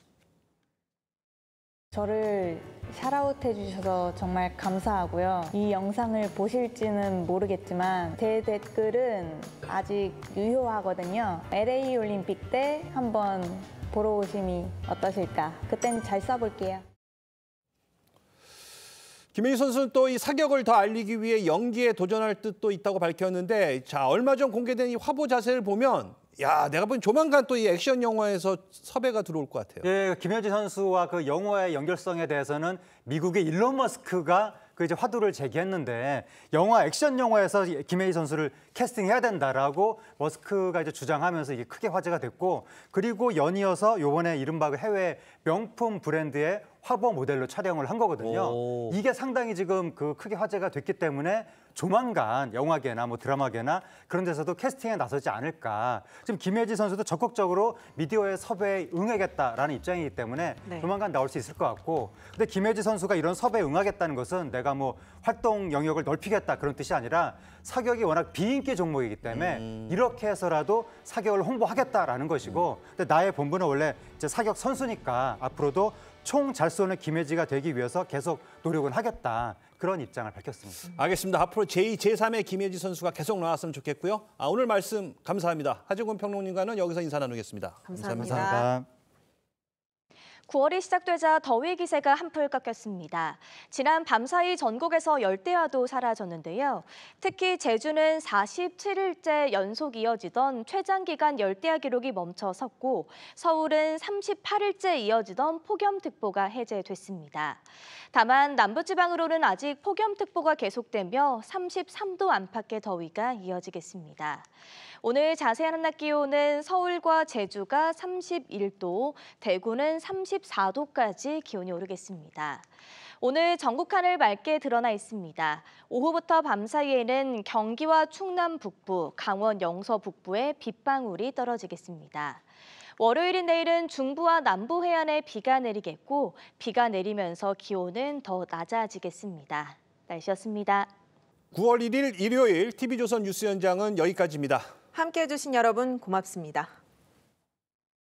저를 샤라웃 해주셔서 정말 감사하고요. 이 영상을 보실지는 모르겠지만 제 댓글은 아직 유효하거든요. LA 올림픽 때 한번 보러 오심이 어떠실까? 그땐 잘 쏴볼게요. 김예지 선수는 또 이 사격을 더 알리기 위해 연기에 도전할 뜻도 있다고 밝혔는데, 자, 얼마 전 공개된 이 화보 자세를 보면 야, 내가 본 조만간 또 이 액션 영화에서 섭외가 들어올 것 같아요. 예, 김예지 선수와 그 영화의 연결성에 대해서는 미국의 일론 머스크가 이제 화두를 제기했는데, 영화 액션 영화에서 김예지 선수를 캐스팅해야 된다라고 머스크가 이제 주장하면서 이게 크게 화제가 됐고, 그리고 연이어서 요번에 이른바 해외 명품 브랜드의 화보 모델로 촬영을 한 거거든요. 이게 상당히 지금 크게 화제가 됐기 때문에 조만간 영화계나 뭐 드라마계나 그런 데서도 캐스팅에 나서지 않을까. 지금 김예지 선수도 적극적으로 미디어의 섭외에 응하겠다라는 입장이기 때문에 조만간 나올 수 있을 것 같고, 근데 김예지 선수가 이런 섭외에 응하겠다는 것은 내가 뭐 활동 영역을 넓히겠다 그런 뜻이 아니라 사격이 워낙 비인기 종목이기 때문에 이렇게 해서라도 사격을 홍보하겠다라는 것이고, 근데 나의 본분은 원래 이제 사격 선수니까 앞으로도 총 잘 쏘는 김예지가 되기 위해서 계속 노력은 하겠다. 그런 입장을 밝혔습니다. 알겠습니다. 앞으로 제2, 제3의 김예지 선수가 계속 나왔으면 좋겠고요. 오늘 말씀 감사합니다. 하정권 평론가는 여기서 인사 나누겠습니다. 감사합니다. 9월이 시작되자 더위 기세가 한풀 꺾였습니다. 지난 밤사이 전국에서 열대야도 사라졌는데요. 특히 제주는 47일째 연속 이어지던 최장기간 열대야 기록이 멈춰섰고, 서울은 38일째 이어지던 폭염특보가 해제됐습니다. 다만 남부지방으로는 아직 폭염특보가 계속되며 33도 안팎의 더위가 이어지겠습니다. 오늘 자세한 한낮 기온은 서울과 제주가 31도, 대구는 34도까지 기온이 오르겠습니다. 오늘 전국 하늘 맑게 드러나 있습니다. 오후부터 밤 사이에는 경기와 충남 북부, 강원 영서 북부에 빗방울이 떨어지겠습니다. 월요일인 내일은 중부와 남부 해안에 비가 내리겠고, 비가 내리면서 기온은 더 낮아지겠습니다. 날씨였습니다. 9월 1일 일요일 TV조선 뉴스 현장은 여기까지입니다. 함께해 주신 여러분 고맙습니다.